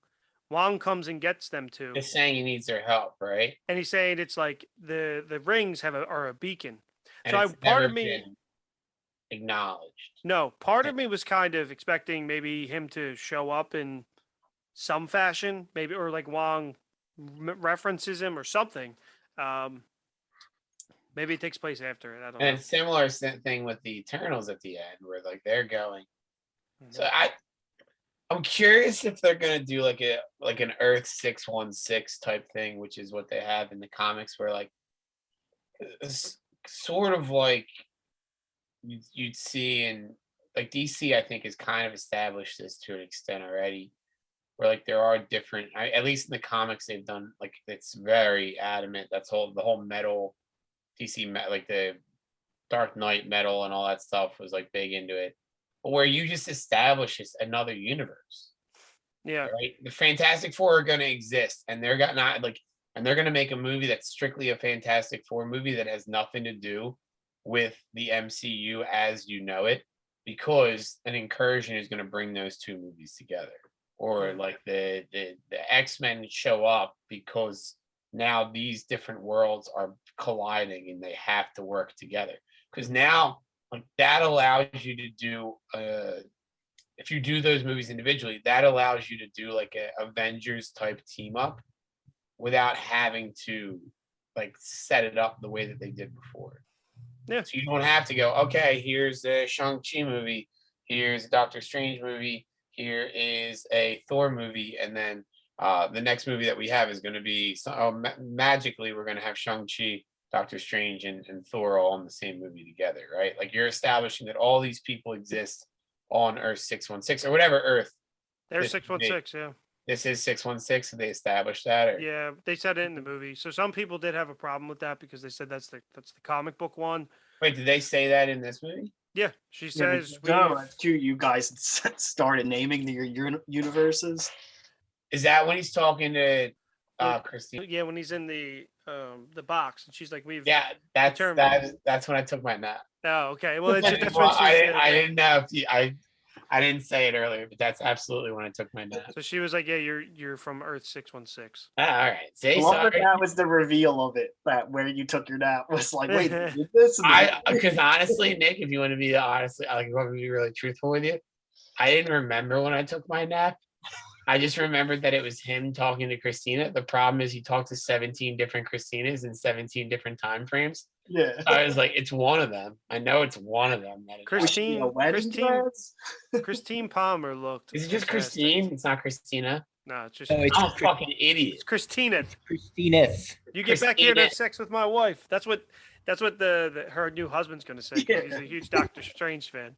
[SPEAKER 1] Wong comes and gets them too,
[SPEAKER 5] Just saying he needs their help, right?
[SPEAKER 1] and he's saying it's like the rings are a beacon.
[SPEAKER 5] And
[SPEAKER 1] So
[SPEAKER 5] it's
[SPEAKER 1] part
[SPEAKER 5] never
[SPEAKER 1] of me,
[SPEAKER 5] been acknowledged.
[SPEAKER 1] no, part of me was kind of expecting maybe him to show up in some fashion, maybe, or like Wong references him or something. Um, maybe it takes place after it. I don't
[SPEAKER 5] And
[SPEAKER 1] know.
[SPEAKER 5] it's similar thing with the Eternals at the end, where like they're going. So
[SPEAKER 1] Mhm.
[SPEAKER 5] I'm curious if they're gonna do like an Earth 616 type thing, which is what they have in the comics, where like it's sort of like you'd see in like DC, I think has kind of established this to an extent already, where like there are different, at least in the comics they've done like it's very adamant. The whole metal DC like the Dark Knight metal and all that stuff was like big into it, but where you just establish this another universe.
[SPEAKER 1] Yeah,
[SPEAKER 5] Right? The Fantastic Four are going to exist, and they're going to make a movie that's strictly a Fantastic Four movie that has nothing to do with the MCU as you know it, because an incursion is going to bring those two movies together, or
[SPEAKER 1] Mm.
[SPEAKER 5] like the X-Men show up because now these different worlds are colliding and they have to work together. Because now, like that allows you to do if you do those movies individually, that allows you to do like a Avengers type team up without having to like set it up the way that they did before.
[SPEAKER 1] Yeah.
[SPEAKER 5] So you don't have to go, okay, here's a Shang-Chi movie, here's a Doctor Strange movie, here is a Thor movie, and then the next movie that we have is going to be magically we're going to have Shang-Chi, Doctor Strange, and Thor all in the same movie together, right? Like you're establishing that all these people exist on Earth 616 or whatever Earth.
[SPEAKER 1] there's
[SPEAKER 5] This
[SPEAKER 1] 616. Yeah,
[SPEAKER 5] This is 616. So they established that, or
[SPEAKER 1] yeah, they said it in the movie. So some people did have a problem with that because they said that's the comic book one.
[SPEAKER 5] wait, did they say that in this movie?
[SPEAKER 1] Yeah, she
[SPEAKER 6] Yeah,
[SPEAKER 1] says
[SPEAKER 6] no, that's true. You guys started naming your universes.
[SPEAKER 5] Is that when he's talking to
[SPEAKER 1] Yeah.
[SPEAKER 5] Christine?
[SPEAKER 1] Yeah, when he's in the box and she's like, we've
[SPEAKER 5] Yeah, that's
[SPEAKER 1] determined.
[SPEAKER 5] that's when I took my nap.
[SPEAKER 1] Oh, okay. Well, that's
[SPEAKER 5] Well,
[SPEAKER 1] when she's.
[SPEAKER 5] I didn't know if I didn't say it earlier, but that's absolutely when I took my nap.
[SPEAKER 1] So she was like, "Yeah, you're from Earth 616."
[SPEAKER 5] All right,
[SPEAKER 6] I
[SPEAKER 5] see,
[SPEAKER 6] love that
[SPEAKER 5] sorry.
[SPEAKER 6] that was the reveal of it. That where you took your nap was like, wait, you did this? And then-
[SPEAKER 5] Because honestly, Nick, if you want to be honestly, like, if you want me to be really truthful with you, I didn't remember when I took my nap. I just remembered that it was him talking to Christina. The problem is he talked to 17 different Christinas in 17 different time frames.
[SPEAKER 6] yeah.
[SPEAKER 5] I was like, it's one of them. I know it's one of them. That
[SPEAKER 6] Was she in a wedding dress?
[SPEAKER 1] Christine Palmer looked.
[SPEAKER 5] Is it just
[SPEAKER 1] fantastic.
[SPEAKER 5] Christine? It's not Christina.
[SPEAKER 1] No, it's just
[SPEAKER 4] No, it's
[SPEAKER 5] I'm a
[SPEAKER 4] just
[SPEAKER 5] fucking idiot.
[SPEAKER 1] it's Christina.
[SPEAKER 4] Christina.
[SPEAKER 1] You get back here to have
[SPEAKER 5] Christina.
[SPEAKER 1] sex with my wife. That's what the her new husband's gonna say. 'Cause he's a huge Doctor Strange fan.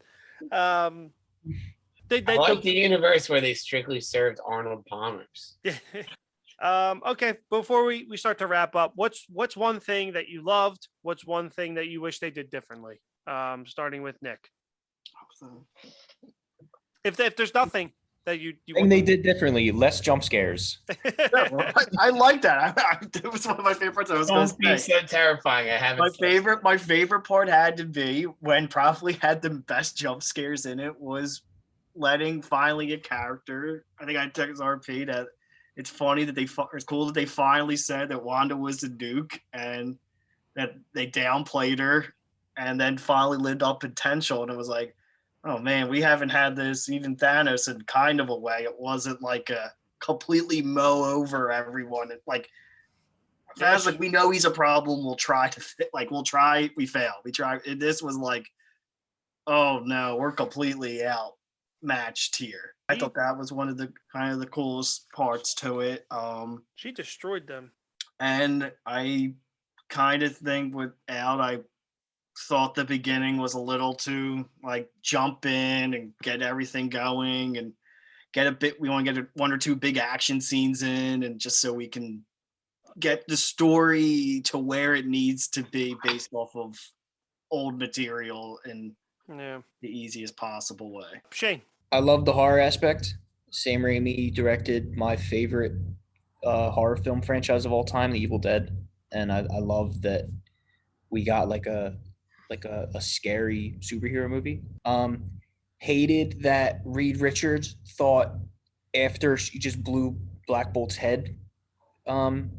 [SPEAKER 1] They
[SPEAKER 5] I like the universe where they strictly served Arnold Palmers.
[SPEAKER 1] okay, before we start to wrap up, what's one thing that you loved? What's one thing that you wish they did differently? Starting with Nick. If there's nothing that you
[SPEAKER 4] Thing they did differently, less jump scares.
[SPEAKER 6] I like that. It was one of my favorite parts. I was going
[SPEAKER 5] Don't be
[SPEAKER 6] to say.
[SPEAKER 5] so terrifying. I haven't.
[SPEAKER 6] My favorite part had to be when probably had the best jump scares in it was letting finally a character. I think I text RP that it's funny that it's cool that they finally said that Wanda was the Duke and that they downplayed her and then finally lived up potential. And it was like, oh man, we haven't had this. Even Thanos in kind of a way. It wasn't like a completely mow over everyone. Like Thanos, like we know he's a problem. We'll try to we fail. We try. This was like, oh no, we're completely outmatched here. I thought that was one of the kind of the coolest parts to it.
[SPEAKER 1] She destroyed them.
[SPEAKER 6] And I kind of think without, I thought the beginning was a little too like jump in and get everything going and we want to get one or two big action scenes in, and just so we can get the story to where it needs to be based off of old material in
[SPEAKER 1] Yeah.
[SPEAKER 6] the easiest possible way.
[SPEAKER 1] Shane.
[SPEAKER 4] I love the horror aspect. Sam Raimi directed my favorite horror film franchise of all time, The Evil Dead, and I love that we got like a scary superhero movie. hated that Reed Richards thought after she just blew Black Bolt's head,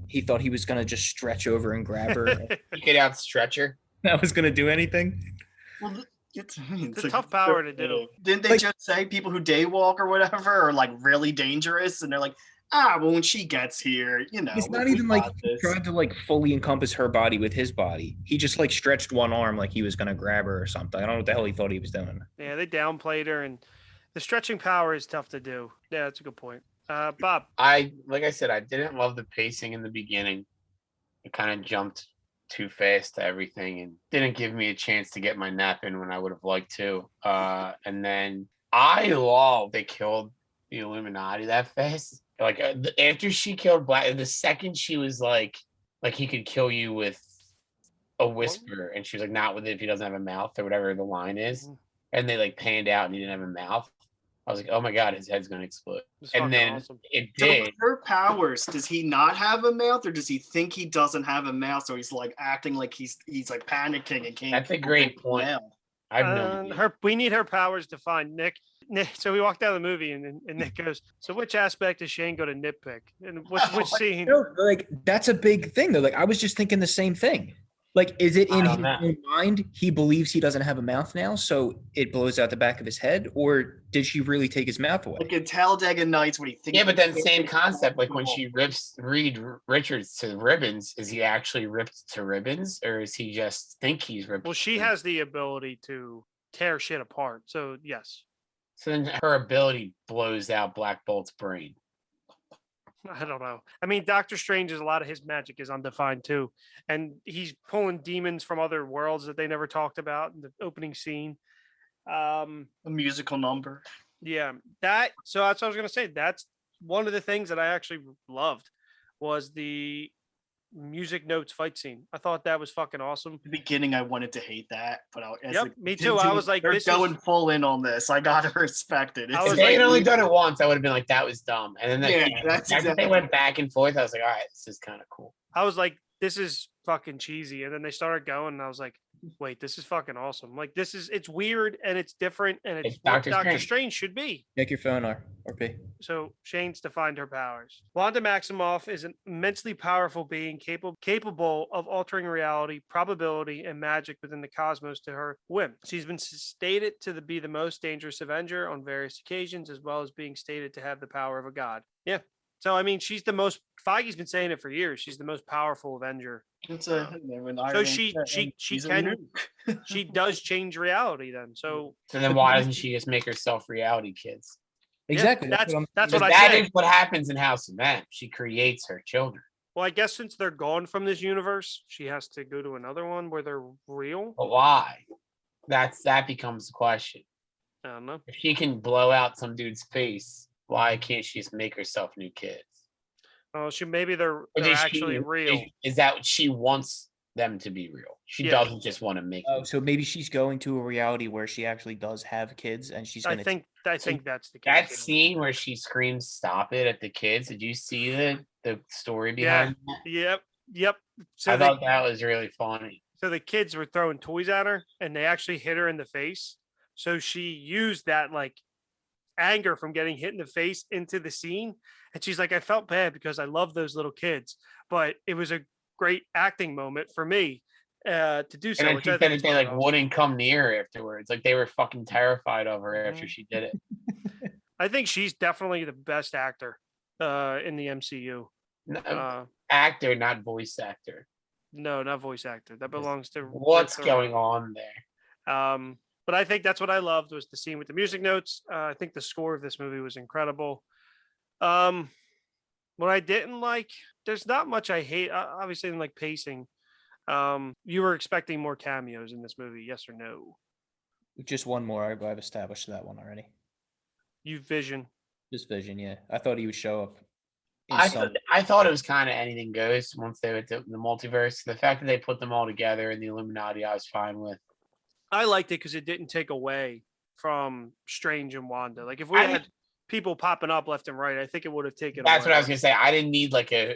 [SPEAKER 4] he thought he was gonna just stretch over and grab her.
[SPEAKER 5] You could outstretch her.
[SPEAKER 4] That was gonna do anything.
[SPEAKER 6] Well,
[SPEAKER 1] It's a tough power to do.
[SPEAKER 6] Didn't they
[SPEAKER 4] Like-
[SPEAKER 6] just say people who daywalk or whatever are like really dangerous? And they're like, well, when she gets here,
[SPEAKER 4] It's not
[SPEAKER 6] we
[SPEAKER 4] even like
[SPEAKER 6] got
[SPEAKER 4] he
[SPEAKER 6] this."
[SPEAKER 4] tried to like fully encompass her body with his body. He just like stretched one arm like he was gonna grab her or something. I don't know what the hell he thought he was doing.
[SPEAKER 1] Yeah, they downplayed her, and the stretching power is tough to do. Yeah, that's a good point. Bob,
[SPEAKER 5] Like I said, I didn't love the pacing in the beginning. It kind of jumped too fast to everything and didn't give me a chance to get my nap in when I would have liked to. And then I love they killed the Illuminati that fast. Like after she killed Black, the second she was like he could kill you with a whisper, and she was like, not with it if he doesn't have a mouth or whatever the line is. And they like panned out and he didn't have a mouth. I was like, oh my god, his head's gonna explode.
[SPEAKER 1] it's
[SPEAKER 5] And
[SPEAKER 1] fucking
[SPEAKER 5] then
[SPEAKER 1] awesome.
[SPEAKER 5] it
[SPEAKER 6] So
[SPEAKER 5] did.
[SPEAKER 6] with her powers, does he not have a mouth, or does he think he doesn't have a mouth? So he's like acting like he's like panicking and can't.
[SPEAKER 5] That's a great point.
[SPEAKER 6] Mouth.
[SPEAKER 5] I've known
[SPEAKER 1] We need her powers to find Nick. So we walked out of the movie, and Nick goes, "So which aspect does Shane go to nitpick? And which scene?"
[SPEAKER 4] No, like that's a big thing though. Like I was just thinking the same thing. Like, is it in
[SPEAKER 5] I
[SPEAKER 4] his
[SPEAKER 5] don't know.
[SPEAKER 4] own mind he believes he doesn't have a mouth now, so it blows out the back of his head, or did she really take his mouth away?
[SPEAKER 6] Like in Talladega Nights when he thinks.
[SPEAKER 5] Yeah, but then same concept. Like when she rips Reed Richards to ribbons, is he actually ripped to ribbons, or is he just think he's ripped?
[SPEAKER 1] Well,
[SPEAKER 5] to
[SPEAKER 1] she
[SPEAKER 5] ribbons?
[SPEAKER 1] has the ability to tear shit apart. So yes,
[SPEAKER 5] So then her ability blows out Black Bolt's brain.
[SPEAKER 1] I don't know. I mean, Doctor Strange is a lot of his magic is undefined too, and he's pulling demons from other worlds that they never talked about in the opening scene.
[SPEAKER 6] A musical number.
[SPEAKER 1] Yeah, so that's what I was gonna say. That's one of the things that I actually loved was the music notes fight scene. I thought that was fucking awesome.
[SPEAKER 6] At the beginning, I wanted to hate that, but
[SPEAKER 1] Me too. I was like,
[SPEAKER 6] they're
[SPEAKER 1] this
[SPEAKER 6] going
[SPEAKER 1] is
[SPEAKER 6] full in on this. I gotta respect it.
[SPEAKER 1] I
[SPEAKER 5] If
[SPEAKER 1] was
[SPEAKER 5] they
[SPEAKER 1] like-
[SPEAKER 5] had only done it once, I would have been like, that was dumb. And then
[SPEAKER 6] Yeah,
[SPEAKER 5] the
[SPEAKER 6] that's
[SPEAKER 5] fact that they
[SPEAKER 6] exactly-
[SPEAKER 5] went back and forth, I was like, all right, this is kind of cool.
[SPEAKER 1] I was like, this is fucking cheesy. And then they started going, and I was like, wait, this is fucking awesome. Like, it's weird and it's different, and it's
[SPEAKER 5] It's
[SPEAKER 1] what
[SPEAKER 5] Doctor
[SPEAKER 1] Doctor
[SPEAKER 5] Strange.
[SPEAKER 1] Strange should be.
[SPEAKER 4] Check your phone, RP.
[SPEAKER 1] So Shane's defined her powers. Wanda Maximoff is an immensely powerful being capable of altering reality, probability, and magic within the cosmos to her whim. She's been stated to be the most dangerous Avenger on various occasions, as well as being stated to have the power of a god. Yeah. So I mean, she's the most. Feige's been saying it for years. She's the most powerful Avenger.
[SPEAKER 6] It's a, when Iron
[SPEAKER 1] So
[SPEAKER 6] Man
[SPEAKER 1] she
[SPEAKER 6] said, "She's a
[SPEAKER 1] can
[SPEAKER 6] nuke."
[SPEAKER 1] she does change reality then. So
[SPEAKER 5] So then why doesn't she just make herself reality kids?
[SPEAKER 4] Exactly.
[SPEAKER 1] that's
[SPEAKER 4] what I'm
[SPEAKER 1] that's
[SPEAKER 5] Because
[SPEAKER 1] what I
[SPEAKER 5] that
[SPEAKER 1] said.
[SPEAKER 5] is what happens in House of M. She creates her children.
[SPEAKER 1] Well, I guess since they're gone from this universe, she has to go to another one where they're real.
[SPEAKER 5] But why? That becomes the question.
[SPEAKER 1] I don't know.
[SPEAKER 5] If she can blow out some dude's face, why can't she just make herself new kids?
[SPEAKER 1] Oh, maybe they're
[SPEAKER 5] Or
[SPEAKER 1] they're
[SPEAKER 5] does
[SPEAKER 1] actually
[SPEAKER 5] she,
[SPEAKER 1] real.
[SPEAKER 5] Is that what she wants them to be real? She
[SPEAKER 1] Yeah.
[SPEAKER 5] doesn't just want to make them.
[SPEAKER 4] Oh, so maybe she's going to a reality where she actually does have kids, and she's
[SPEAKER 1] I
[SPEAKER 4] gonna.
[SPEAKER 1] think that's the case.
[SPEAKER 5] That
[SPEAKER 1] yeah.
[SPEAKER 5] scene where she screams "Stop it" at the kids. Did you see the story
[SPEAKER 1] Yeah.
[SPEAKER 5] behind that?
[SPEAKER 1] Yep. So
[SPEAKER 5] I thought that was really funny.
[SPEAKER 1] so the kids were throwing toys at her, and they actually hit her in the face. So she used that like anger from getting hit in the face into the scene, and she's like, I felt bad because I love those little kids, but it was a great acting moment for me to do so.
[SPEAKER 5] And then
[SPEAKER 1] Which
[SPEAKER 5] she
[SPEAKER 1] I
[SPEAKER 5] said
[SPEAKER 1] think
[SPEAKER 5] that
[SPEAKER 1] is
[SPEAKER 5] they
[SPEAKER 1] fucking
[SPEAKER 5] like
[SPEAKER 1] awesome.
[SPEAKER 5] wouldn't come near her afterwards. Like they were fucking terrified of her after
[SPEAKER 1] Mhm.
[SPEAKER 5] she did it.
[SPEAKER 1] I think she's definitely the best actor in the MCU.
[SPEAKER 5] No, actor, not voice actor.
[SPEAKER 1] No, not voice actor. That belongs to
[SPEAKER 5] What's
[SPEAKER 1] Rick
[SPEAKER 5] going
[SPEAKER 1] Thoreau.
[SPEAKER 5] on there?
[SPEAKER 1] But I think that's what I loved was the scene with the music notes. I think the score of this movie was incredible. What I didn't like, there's not much I hate. Obviously, I didn't like pacing. You were expecting more cameos in this movie, yes or no?
[SPEAKER 4] Just one more. I've established that one already.
[SPEAKER 1] You Vision.
[SPEAKER 4] Just Vision, yeah. I thought he would show up. in
[SPEAKER 5] I
[SPEAKER 4] some-
[SPEAKER 5] thought it was kind of anything goes once they went to the multiverse. The fact that they put them all together in the Illuminati, I was fine with.
[SPEAKER 1] I liked it because it didn't take away from Strange and Wanda. Like if we
[SPEAKER 5] I
[SPEAKER 1] had, people popping up left and right. I think it would have taken.
[SPEAKER 5] That's what I was
[SPEAKER 1] away.
[SPEAKER 5] gonna say. I didn't need like a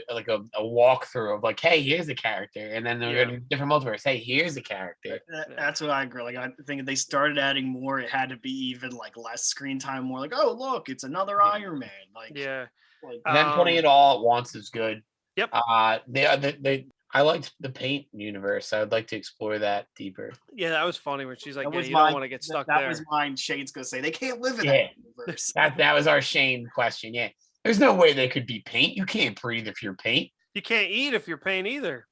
[SPEAKER 5] walkthrough of like, hey, here's a character, and then they're in a different multiverse. Hey, here's a character.
[SPEAKER 6] That's what I agree. Like I think if they started adding more, it had to be even like less screen time. More like, oh look, it's another Iron Man. Like
[SPEAKER 1] Yeah.
[SPEAKER 6] like,
[SPEAKER 5] And then putting it all at once is good.
[SPEAKER 1] Yep.
[SPEAKER 5] I liked the paint universe. I would like to explore that deeper.
[SPEAKER 1] Yeah, that was funny when she's like,
[SPEAKER 6] that
[SPEAKER 1] yeah,
[SPEAKER 6] was
[SPEAKER 1] you
[SPEAKER 6] my-
[SPEAKER 1] don't want to get stuck
[SPEAKER 6] that
[SPEAKER 1] there.
[SPEAKER 6] was mine. Shane's gonna say they can't live in
[SPEAKER 5] Yeah.
[SPEAKER 6] that universe.
[SPEAKER 5] That was our Shane question. Yeah. There's no way they could be paint. You can't breathe if you're paint.
[SPEAKER 1] You can't eat if you're paint either.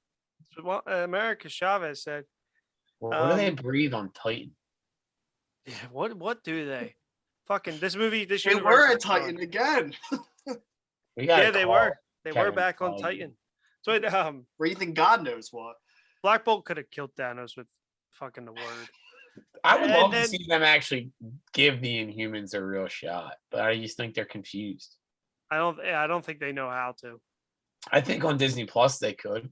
[SPEAKER 1] That's what America Chavez said.
[SPEAKER 5] Well, what do they breathe on Titan?
[SPEAKER 1] Yeah, what do they? Fucking this movie, this
[SPEAKER 6] They
[SPEAKER 1] universe
[SPEAKER 6] were a
[SPEAKER 1] is fun.
[SPEAKER 6] Titan again.
[SPEAKER 5] We got
[SPEAKER 1] Yeah, they were. They were
[SPEAKER 5] Kevin
[SPEAKER 1] back on
[SPEAKER 5] Feige.
[SPEAKER 1] Titan. So it,
[SPEAKER 6] Breathing God knows what.
[SPEAKER 1] Black Bolt could have killed Thanos with fucking the word.
[SPEAKER 5] I would love to
[SPEAKER 1] And-
[SPEAKER 5] see them actually give the Inhumans a real shot, but I just think they're confused.
[SPEAKER 1] I don't think they know how to.
[SPEAKER 5] I think on Disney Plus they could.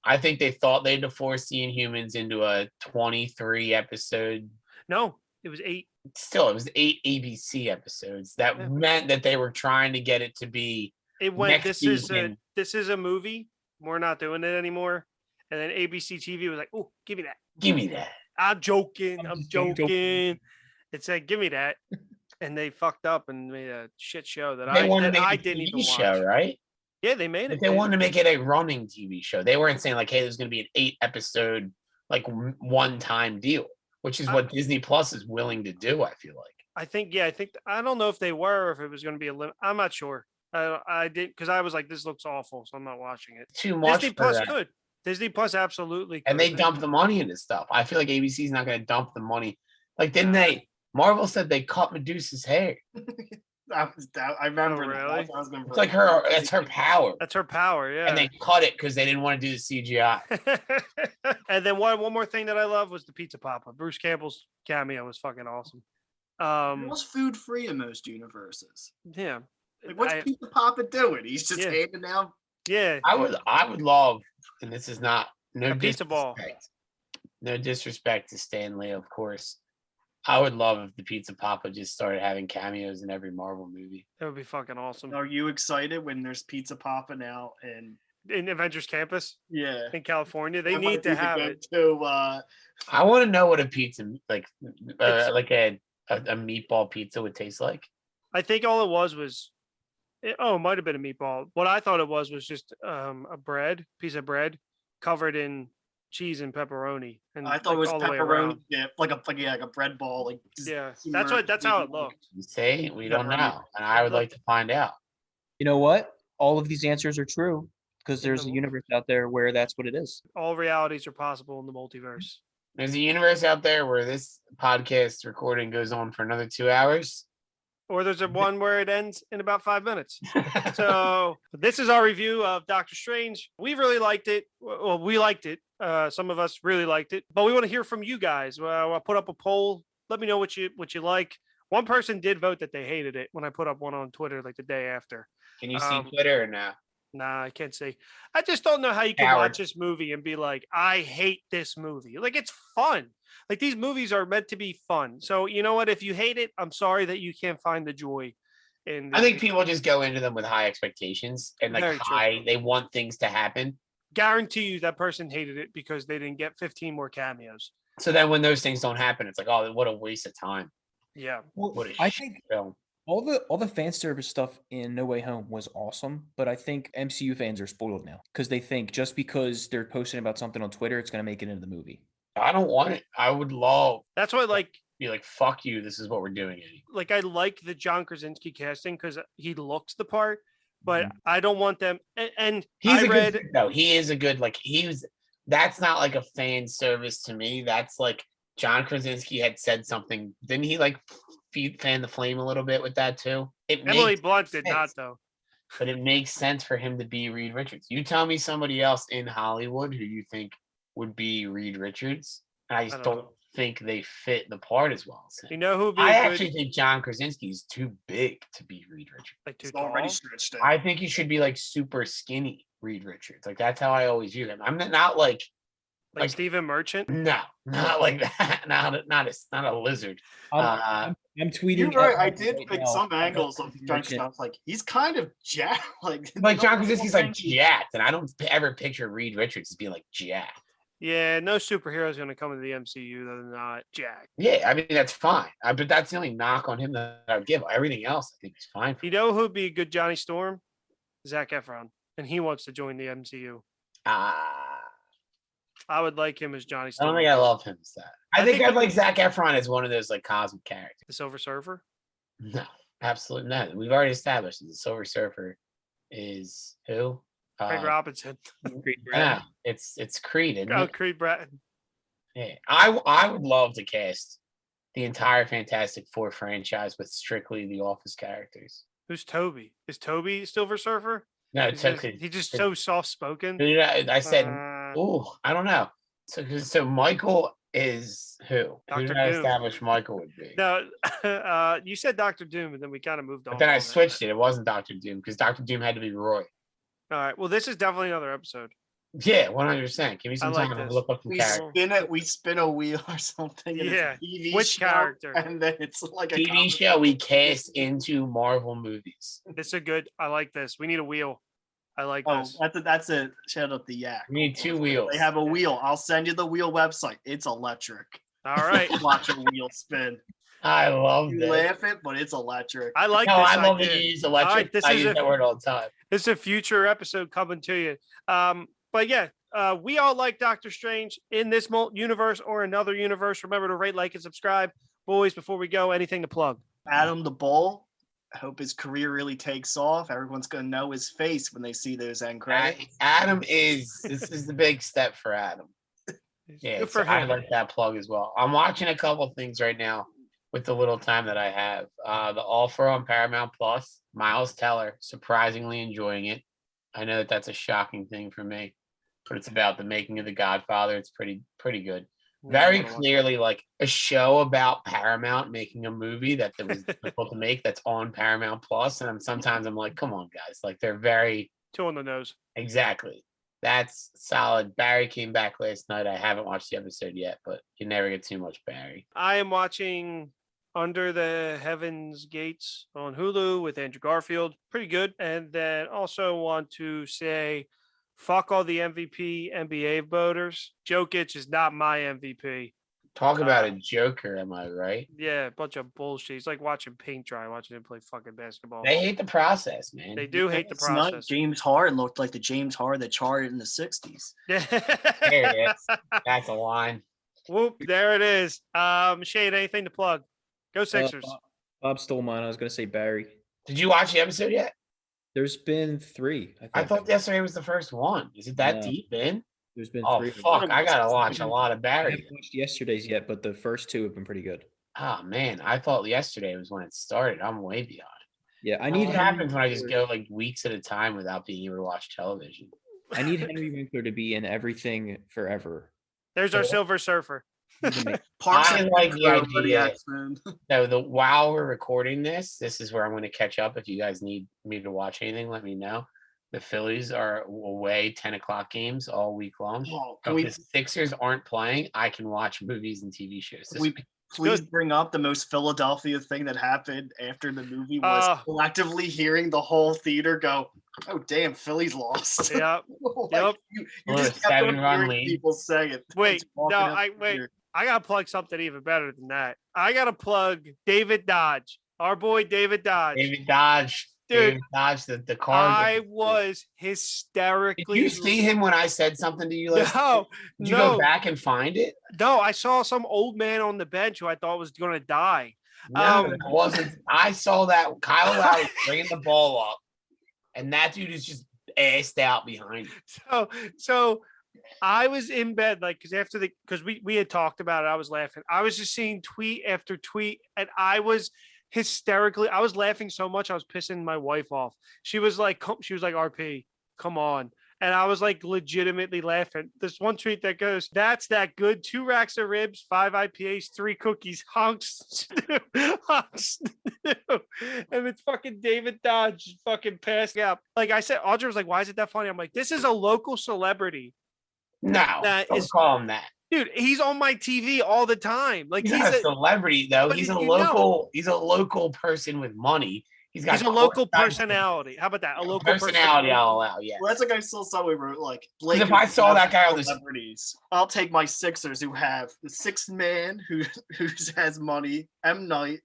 [SPEAKER 5] I think they thought they'd force the Inhumans into a 23 episode.
[SPEAKER 1] No, it was 8.
[SPEAKER 5] Still, it was 8 ABC episodes. That
[SPEAKER 1] Yeah.
[SPEAKER 5] meant that they were trying to get it to be.
[SPEAKER 1] It went.
[SPEAKER 5] Next
[SPEAKER 1] This
[SPEAKER 5] season.
[SPEAKER 1] is a movie. We're not doing it anymore. And then ABC TV was like, "Oh, give me that."
[SPEAKER 5] Give me that.
[SPEAKER 1] I'm joking. I'm
[SPEAKER 4] just joking.
[SPEAKER 1] joking. It said, "Give me that," and they fucked up and made a shit show that
[SPEAKER 5] They wanted to
[SPEAKER 1] I
[SPEAKER 5] make a
[SPEAKER 1] didn't
[SPEAKER 5] TV
[SPEAKER 1] even watch.
[SPEAKER 5] show, right?
[SPEAKER 1] Yeah, they made
[SPEAKER 5] But
[SPEAKER 1] it.
[SPEAKER 5] they
[SPEAKER 1] man.
[SPEAKER 5] wanted to make it a running TV show. They weren't saying like, "Hey, there's going to be an 8 episode like one-time deal," which is what Disney Plus is willing to do. I feel like.
[SPEAKER 1] I think. Yeah, I don't know if they were, or if it was going to be a limit. I'm not sure. I did because I was like, "This looks awful," so I'm not watching it.
[SPEAKER 5] Too much
[SPEAKER 1] Disney
[SPEAKER 5] for
[SPEAKER 1] Plus
[SPEAKER 5] that.
[SPEAKER 1] could. Disney Plus absolutely could.
[SPEAKER 5] And they dump the money into stuff. I feel like ABC's not going to dump the money. Like, didn't they? Marvel said they cut Medusa's hair.
[SPEAKER 6] I remember.
[SPEAKER 1] Oh,
[SPEAKER 6] that.
[SPEAKER 1] really?
[SPEAKER 6] I was gonna
[SPEAKER 5] It's like her. That's her power.
[SPEAKER 1] That's her power. Yeah.
[SPEAKER 5] And they cut it because they didn't want to do the CGI.
[SPEAKER 1] And then one more thing that I love was the Pizza Papa. Bruce Campbell's cameo was fucking awesome.
[SPEAKER 6] It was food free in most universes.
[SPEAKER 1] Yeah.
[SPEAKER 6] Like, what's
[SPEAKER 1] I-
[SPEAKER 6] Pizza Papa doing? He's just
[SPEAKER 1] Yeah.
[SPEAKER 6] handing out.
[SPEAKER 1] Yeah.
[SPEAKER 5] I would love, and this is not no
[SPEAKER 1] A pizza ball.
[SPEAKER 5] disrespect. No disrespect to Stan Lee, of course. I would love if the Pizza Papa just started having cameos in every Marvel movie.
[SPEAKER 1] That would be fucking awesome.
[SPEAKER 6] Are you excited when there's Pizza Papa now? And
[SPEAKER 1] In Avengers Campus
[SPEAKER 6] yeah,
[SPEAKER 1] in California, they
[SPEAKER 6] that might
[SPEAKER 1] need to
[SPEAKER 6] be the
[SPEAKER 1] have it.
[SPEAKER 6] go-to,
[SPEAKER 5] I want to know what a pizza like a meatball pizza would taste like.
[SPEAKER 1] I think all it was it might have been a meatball. What I thought it was just a piece of bread covered in cheese and pepperoni. And
[SPEAKER 6] I thought it was
[SPEAKER 1] all the way
[SPEAKER 6] pepperoni
[SPEAKER 1] around.
[SPEAKER 6] dip, like a bread ball, like just
[SPEAKER 1] Yeah,
[SPEAKER 6] submerged
[SPEAKER 1] that's how it
[SPEAKER 6] in,
[SPEAKER 1] looked.
[SPEAKER 5] You say we don't
[SPEAKER 6] Pepperoni.
[SPEAKER 5] know, and I would like to find out.
[SPEAKER 4] You know what? All of these answers are true because
[SPEAKER 1] In
[SPEAKER 4] there's
[SPEAKER 1] the
[SPEAKER 4] a universe out there where that's what it is.
[SPEAKER 1] All realities are possible in the multiverse.
[SPEAKER 5] There's a universe out there where this podcast recording goes on for another 2 hours.
[SPEAKER 1] Or there's a one where it ends in about 5 minutes. So this is our review of Doctor Strange. We really liked it. Well, we liked it. Some of us really liked it, but we want to hear from you guys. I'll put up a poll. Let me know what you like. One person did vote that they hated it when I put up one on Twitter like the day after.
[SPEAKER 5] Can you see Twitter or no?
[SPEAKER 1] Nah, I can't say. I just don't know how you can
[SPEAKER 5] Coward.
[SPEAKER 1] watch this movie and be like, I hate this movie. Like, it's fun. Like, these movies are meant to be fun. So, you know what? If you hate it, I'm sorry that you can't find the joy in
[SPEAKER 5] I think
[SPEAKER 1] these-
[SPEAKER 5] people just go into them with high expectations and like
[SPEAKER 1] Very true.
[SPEAKER 5] they want things to happen.
[SPEAKER 1] Guarantee you that person hated it because they didn't get 15 more cameos.
[SPEAKER 5] So then when those things don't happen, it's like, oh, what a waste of time.
[SPEAKER 1] Yeah.
[SPEAKER 5] What a
[SPEAKER 4] I
[SPEAKER 5] shit
[SPEAKER 4] think
[SPEAKER 5] film.
[SPEAKER 4] all the fan service stuff in No Way Home was awesome, but I think MCU fans are spoiled now because they think just because they're posting about something on Twitter, it's going to make it into the movie.
[SPEAKER 5] I don't want it. I would love
[SPEAKER 1] That's why,
[SPEAKER 5] be like, fuck you. This is what we're doing. Eddie.
[SPEAKER 1] I like the John Krasinski casting because he looks the part, but
[SPEAKER 5] Mhm.
[SPEAKER 1] I don't want them. And
[SPEAKER 5] He's
[SPEAKER 1] I
[SPEAKER 5] a
[SPEAKER 1] read,
[SPEAKER 5] good fit, though. He is a good that's not like a fan service to me. That's like John Krasinski had said something. Didn't he like fan the flame a little bit with that too? It
[SPEAKER 1] Emily
[SPEAKER 5] makes
[SPEAKER 1] Blunt did not,
[SPEAKER 5] sense.
[SPEAKER 1] though.
[SPEAKER 5] But it makes sense for him to be Reed Richards. You tell me somebody else in Hollywood who you think would be Reed Richards, and I just
[SPEAKER 1] I don't
[SPEAKER 5] don't
[SPEAKER 1] know.
[SPEAKER 5] think they fit the part as well as him.
[SPEAKER 1] You know who would be
[SPEAKER 5] I
[SPEAKER 1] a good,
[SPEAKER 5] actually think John Krasinski is too big to be Reed Richards.
[SPEAKER 1] like, too
[SPEAKER 6] It's already
[SPEAKER 1] tall?
[SPEAKER 6] stretched out.
[SPEAKER 5] I think he should be like super skinny Reed Richards. Like that's how I always view him. I'm not like
[SPEAKER 1] Like Stephen Merchant?
[SPEAKER 5] No, not like that. Not a lizard.
[SPEAKER 4] I'm tweeting.
[SPEAKER 6] You're right. I
[SPEAKER 4] everyone
[SPEAKER 6] did
[SPEAKER 4] right
[SPEAKER 6] pick
[SPEAKER 4] now
[SPEAKER 6] some
[SPEAKER 4] about
[SPEAKER 6] angles of
[SPEAKER 4] Stephen
[SPEAKER 6] John
[SPEAKER 4] Merchant.
[SPEAKER 6] Krasinski. Like he's kind of jacked. Like
[SPEAKER 5] John Krasinski's like jacked, and I don't ever picture Reed Richards as being like jacked.
[SPEAKER 1] Yeah, no superhero is going to come into the MCU that are not Jack.
[SPEAKER 5] Yeah, I mean that's fine. But that's the only knock on him that I would give. Everything else, I think, is fine.
[SPEAKER 1] You know who'd be a good Johnny Storm? Zac Efron, and he wants to join the MCU. I would like him as Johnny
[SPEAKER 5] I
[SPEAKER 1] Storm.
[SPEAKER 5] don't think I love him as that. I think I'd like Zac Efron as one of those like cosmic characters.
[SPEAKER 1] The Silver Surfer?
[SPEAKER 5] No, absolutely not. We've already established that the Silver Surfer is who?
[SPEAKER 1] Craig Robinson.
[SPEAKER 5] Yeah, it's Creed. Isn't it?
[SPEAKER 1] Creed Bratton.
[SPEAKER 5] Yeah, I would love to cast the entire Fantastic Four franchise with strictly the Office characters.
[SPEAKER 1] Who's Toby? Is Toby Silver Surfer?
[SPEAKER 5] No,
[SPEAKER 1] He's just so soft spoken.
[SPEAKER 5] I said, I don't know. So Michael is who?
[SPEAKER 1] Dr.
[SPEAKER 5] Who did I
[SPEAKER 1] Doom.
[SPEAKER 5] establish Michael would be?
[SPEAKER 1] No, you said Dr. Doom, and then we kind of moved on.
[SPEAKER 5] But then I
[SPEAKER 1] from that.
[SPEAKER 5] switched it. It wasn't Dr. Doom because Dr. Doom had to be Roy.
[SPEAKER 1] All right. Well, this is definitely another episode.
[SPEAKER 5] Yeah, 100%. Give me some
[SPEAKER 1] I like
[SPEAKER 5] time to
[SPEAKER 1] this.
[SPEAKER 5] look up some characters.
[SPEAKER 6] We spin a wheel or something. And
[SPEAKER 1] Yeah.
[SPEAKER 6] It's a TV
[SPEAKER 1] Which
[SPEAKER 6] show,
[SPEAKER 1] character?
[SPEAKER 6] And then it's like a
[SPEAKER 5] TV show we cast into Marvel movies.
[SPEAKER 1] This is a good. I like this. We need a wheel. I like
[SPEAKER 6] Oh,
[SPEAKER 1] this.
[SPEAKER 6] that's a shout out the Yak.
[SPEAKER 5] We need 2 wheels.
[SPEAKER 6] They have a wheel. I'll send you the wheel website. It's electric.
[SPEAKER 1] All right.
[SPEAKER 6] Watch a wheel spin.
[SPEAKER 5] I love
[SPEAKER 6] You
[SPEAKER 5] this.
[SPEAKER 6] laugh it, but it's electric.
[SPEAKER 1] I like
[SPEAKER 5] No,
[SPEAKER 1] this.
[SPEAKER 5] I love that
[SPEAKER 1] idea.
[SPEAKER 5] you use electric.
[SPEAKER 1] All right, this
[SPEAKER 5] I
[SPEAKER 1] is
[SPEAKER 5] use
[SPEAKER 1] a-
[SPEAKER 5] that word all the time.
[SPEAKER 1] This is a future episode coming to you. But yeah, we all like Doctor Strange in this universe or another universe. Remember to rate, like, and subscribe. Boys, before we go, anything to plug?
[SPEAKER 6] Adam the Bull. I hope his career really takes off. Everyone's gonna know his face when they see those end credits.
[SPEAKER 5] Adam this is the big step for Adam. Yeah,
[SPEAKER 1] Good for
[SPEAKER 5] so I
[SPEAKER 1] him.
[SPEAKER 5] like that plug as well. I'm watching a couple things right now with the little time that I have. The Offer on Paramount Plus. Miles Teller, surprisingly enjoying it. I know that's a shocking thing for me, but it's about the making of The Godfather. It's pretty good. Very clearly like a show about Paramount making a movie that was difficult to make that's on Paramount Plus. And sometimes I'm like, come on, guys. Like they're very
[SPEAKER 1] Two on the nose.
[SPEAKER 5] exactly. That's solid. Barry came back last night. I haven't watched the episode yet, but you never get too much Barry.
[SPEAKER 1] I am watching Under the Heaven's Gates on Hulu with Andrew Garfield. Pretty good. And then also want to say, fuck all the MVP NBA voters. Jokic is not my MVP.
[SPEAKER 5] Talk about a joker, am I right?
[SPEAKER 1] Yeah, a bunch of bullshit. It's like watching paint dry, watching him play fucking basketball.
[SPEAKER 5] They hate the process, man.
[SPEAKER 1] They do hate the
[SPEAKER 6] It's not
[SPEAKER 1] process.
[SPEAKER 6] James Harden looked like the James Harden that charted in the 60s.
[SPEAKER 5] There it is. That's a line.
[SPEAKER 1] Whoop, there it is. Shade, anything to plug? Go Sixers.
[SPEAKER 4] Bob stole mine. I was going to say Barry.
[SPEAKER 5] Did you watch the episode yet?
[SPEAKER 4] There's been 3.
[SPEAKER 5] I thought yesterday was the first one. Is it that
[SPEAKER 4] No.
[SPEAKER 5] deep in?
[SPEAKER 4] There's been
[SPEAKER 5] Oh
[SPEAKER 4] 3.
[SPEAKER 5] fuck! I gotta watch a lot of
[SPEAKER 4] I
[SPEAKER 5] Barry.
[SPEAKER 4] haven't watched yesterday's yet, but the first 2 have been pretty good.
[SPEAKER 5] Oh man, I thought yesterday was when it started. I'm way behind.
[SPEAKER 4] Yeah, I
[SPEAKER 5] What
[SPEAKER 4] need
[SPEAKER 5] happens when I just
[SPEAKER 4] Winkler-
[SPEAKER 5] go like weeks at a time without being able to watch television?
[SPEAKER 4] I need Henry Winkler to be in everything forever.
[SPEAKER 1] There's our Silver Surfer.
[SPEAKER 6] Parks
[SPEAKER 5] I
[SPEAKER 6] and
[SPEAKER 5] like the
[SPEAKER 6] Rec for
[SPEAKER 5] idea.
[SPEAKER 6] X-Men.
[SPEAKER 5] So while we're recording this is where I'm going to catch up. If you guys need me to watch anything, let me know. The Phillies are away 10 o'clock games all week long.
[SPEAKER 6] Oh,
[SPEAKER 5] So
[SPEAKER 6] can we
[SPEAKER 5] if the Sixers aren't playing, I can watch movies and TV shows. This
[SPEAKER 6] we
[SPEAKER 5] week.
[SPEAKER 6] please bring up the most Philadelphia thing that happened after the movie was collectively hearing the whole theater go, "Oh damn, Philly's lost."
[SPEAKER 1] Yep.
[SPEAKER 6] Like,
[SPEAKER 1] Yep.
[SPEAKER 6] You
[SPEAKER 5] What a
[SPEAKER 6] just kept on
[SPEAKER 5] 7-run
[SPEAKER 6] hearing
[SPEAKER 5] lead.
[SPEAKER 6] people say it.
[SPEAKER 1] Wait,
[SPEAKER 6] It's walking
[SPEAKER 1] no,
[SPEAKER 6] out the
[SPEAKER 1] wait.
[SPEAKER 6] theater.
[SPEAKER 1] I gotta plug something even better than that. I gotta plug David Dodge, our boy David Dodge.
[SPEAKER 5] David Dodge.
[SPEAKER 1] Dude,
[SPEAKER 5] David Dodge, the car.
[SPEAKER 1] I
[SPEAKER 5] Did
[SPEAKER 1] was hysterically.
[SPEAKER 5] you see him when I said something to you last night?
[SPEAKER 1] No,
[SPEAKER 5] Did you
[SPEAKER 1] no,
[SPEAKER 5] go back and find it?
[SPEAKER 1] no. I saw some old man on the bench who I thought was gonna die.
[SPEAKER 5] No, it wasn't. I saw that Kyle Lowry bringing the ball up, and that dude is just assed out behind him.
[SPEAKER 1] So I was in bed, like, because we had talked about it. I was laughing. I was just seeing tweet after tweet, and I was hysterically. I was laughing so much I was pissing my wife off. She was like, "RP, come on." And I was like legitimately laughing. This one tweet that goes, "That's that good. 2 racks of ribs, 5 IPAs, 3 cookies, honks, stew, honks." stew." And it's fucking David Dodge fucking passing out. Like I said, Audrey was like, "Why is it that funny?" I'm like, "This is a local celebrity
[SPEAKER 5] No,
[SPEAKER 1] That
[SPEAKER 5] don't
[SPEAKER 1] is-
[SPEAKER 5] call him that.
[SPEAKER 1] Dude, he's on my TV all the time. Like
[SPEAKER 5] He's not a celebrity though.
[SPEAKER 1] but
[SPEAKER 5] He's a
[SPEAKER 1] you
[SPEAKER 5] local. He's a local person with money. He's got
[SPEAKER 1] he's a local
[SPEAKER 5] courtside
[SPEAKER 1] personality. How about that? A local
[SPEAKER 5] personality. I'll allow. Yes.
[SPEAKER 6] Well, that's like I saw somebody wrote like
[SPEAKER 5] If I saw that guy on the
[SPEAKER 6] celebrities, I'll take my Sixers who have the sixth man who has money, M Night,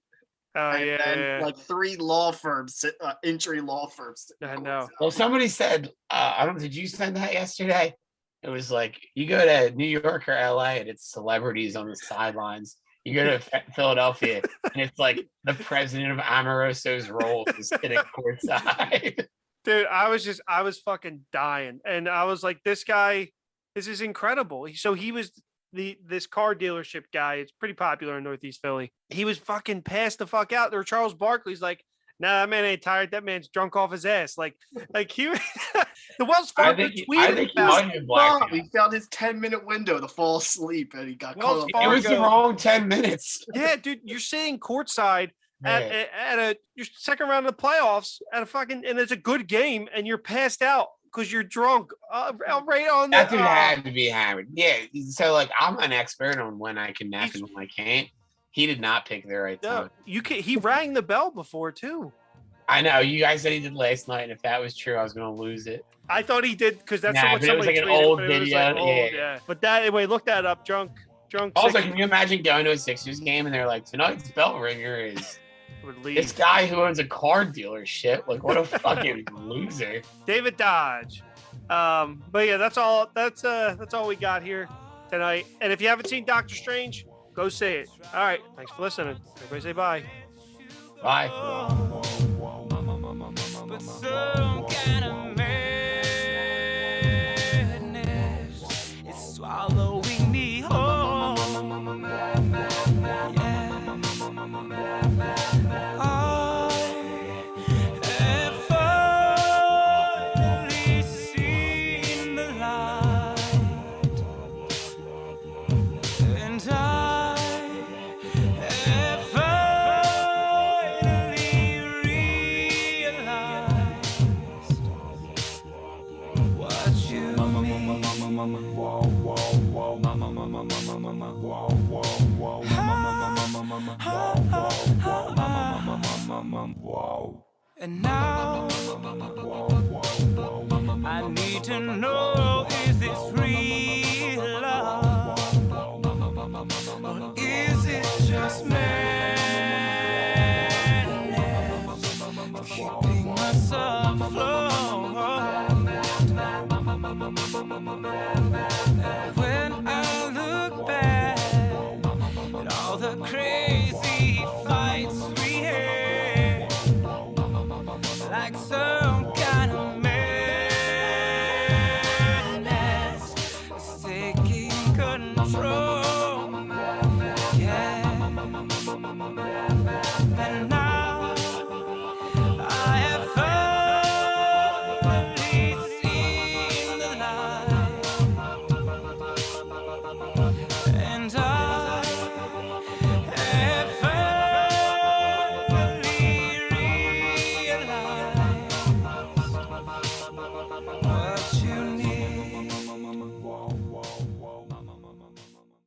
[SPEAKER 1] Oh
[SPEAKER 6] and
[SPEAKER 1] yeah,
[SPEAKER 6] then
[SPEAKER 1] yeah.
[SPEAKER 6] like 3 law firms, entry law firms.
[SPEAKER 1] I know.
[SPEAKER 5] Well, somebody said, I don't. Did you send that yesterday? It was like you go to New York or LA and it's celebrities on the sidelines. You go to Philadelphia and it's like the president of Amoroso's Rolls is sitting courtside.
[SPEAKER 1] Dude, I was fucking dying, and I was like, this guy, this is incredible. So he was this car dealership guy. It's pretty popular in Northeast Philly. He was fucking passed the fuck out there. Charles Barkley's like, nah, that man ain't tired. That man's drunk off his ass. Like he, the Wells Fargo
[SPEAKER 5] I think he might have been blacked.
[SPEAKER 6] We found his 10-minute window to fall asleep, and he got
[SPEAKER 1] Wells
[SPEAKER 6] caught.
[SPEAKER 5] It was the
[SPEAKER 1] Fargo.
[SPEAKER 5] wrong 10 minutes.
[SPEAKER 1] Yeah, dude, you're sitting courtside
[SPEAKER 5] Yeah.
[SPEAKER 1] at your second round of the playoffs at a fucking, and it's a good game, and you're passed out because you're drunk. Right on
[SPEAKER 5] That dude had to be hammered. Yeah. So like I'm an expert on when I can nap and when I can't. He did not pick the right
[SPEAKER 1] No,
[SPEAKER 5] time.
[SPEAKER 1] he rang the bell before too.
[SPEAKER 5] I know you guys said he did last night, and if that was true, I was gonna lose it.
[SPEAKER 1] I thought he did because that's
[SPEAKER 5] Nah,
[SPEAKER 1] what
[SPEAKER 5] but it was
[SPEAKER 1] somebody
[SPEAKER 5] like an
[SPEAKER 1] tweeted,
[SPEAKER 5] old
[SPEAKER 1] but it was
[SPEAKER 5] video,
[SPEAKER 1] like old,
[SPEAKER 5] yeah.
[SPEAKER 1] But that anyway, look that up. Drunk.
[SPEAKER 5] Also,
[SPEAKER 1] Six
[SPEAKER 5] can you imagine going to a Sixers game and they're like, tonight's bell ringer is
[SPEAKER 1] would leave.
[SPEAKER 5] this guy who owns a car dealership? Like, what a fucking loser.
[SPEAKER 1] David Dodge. But yeah, that's all we got here tonight. And if you haven't seen Doctor Strange, go see it. All right, thanks for listening. Everybody say bye.
[SPEAKER 5] Bye.
[SPEAKER 8] But some kind of madness is swallowing me whole. Yeah. I have finally seen the light, and I have finally realized what you mean. And now I need to know, is this real love, or is it just me?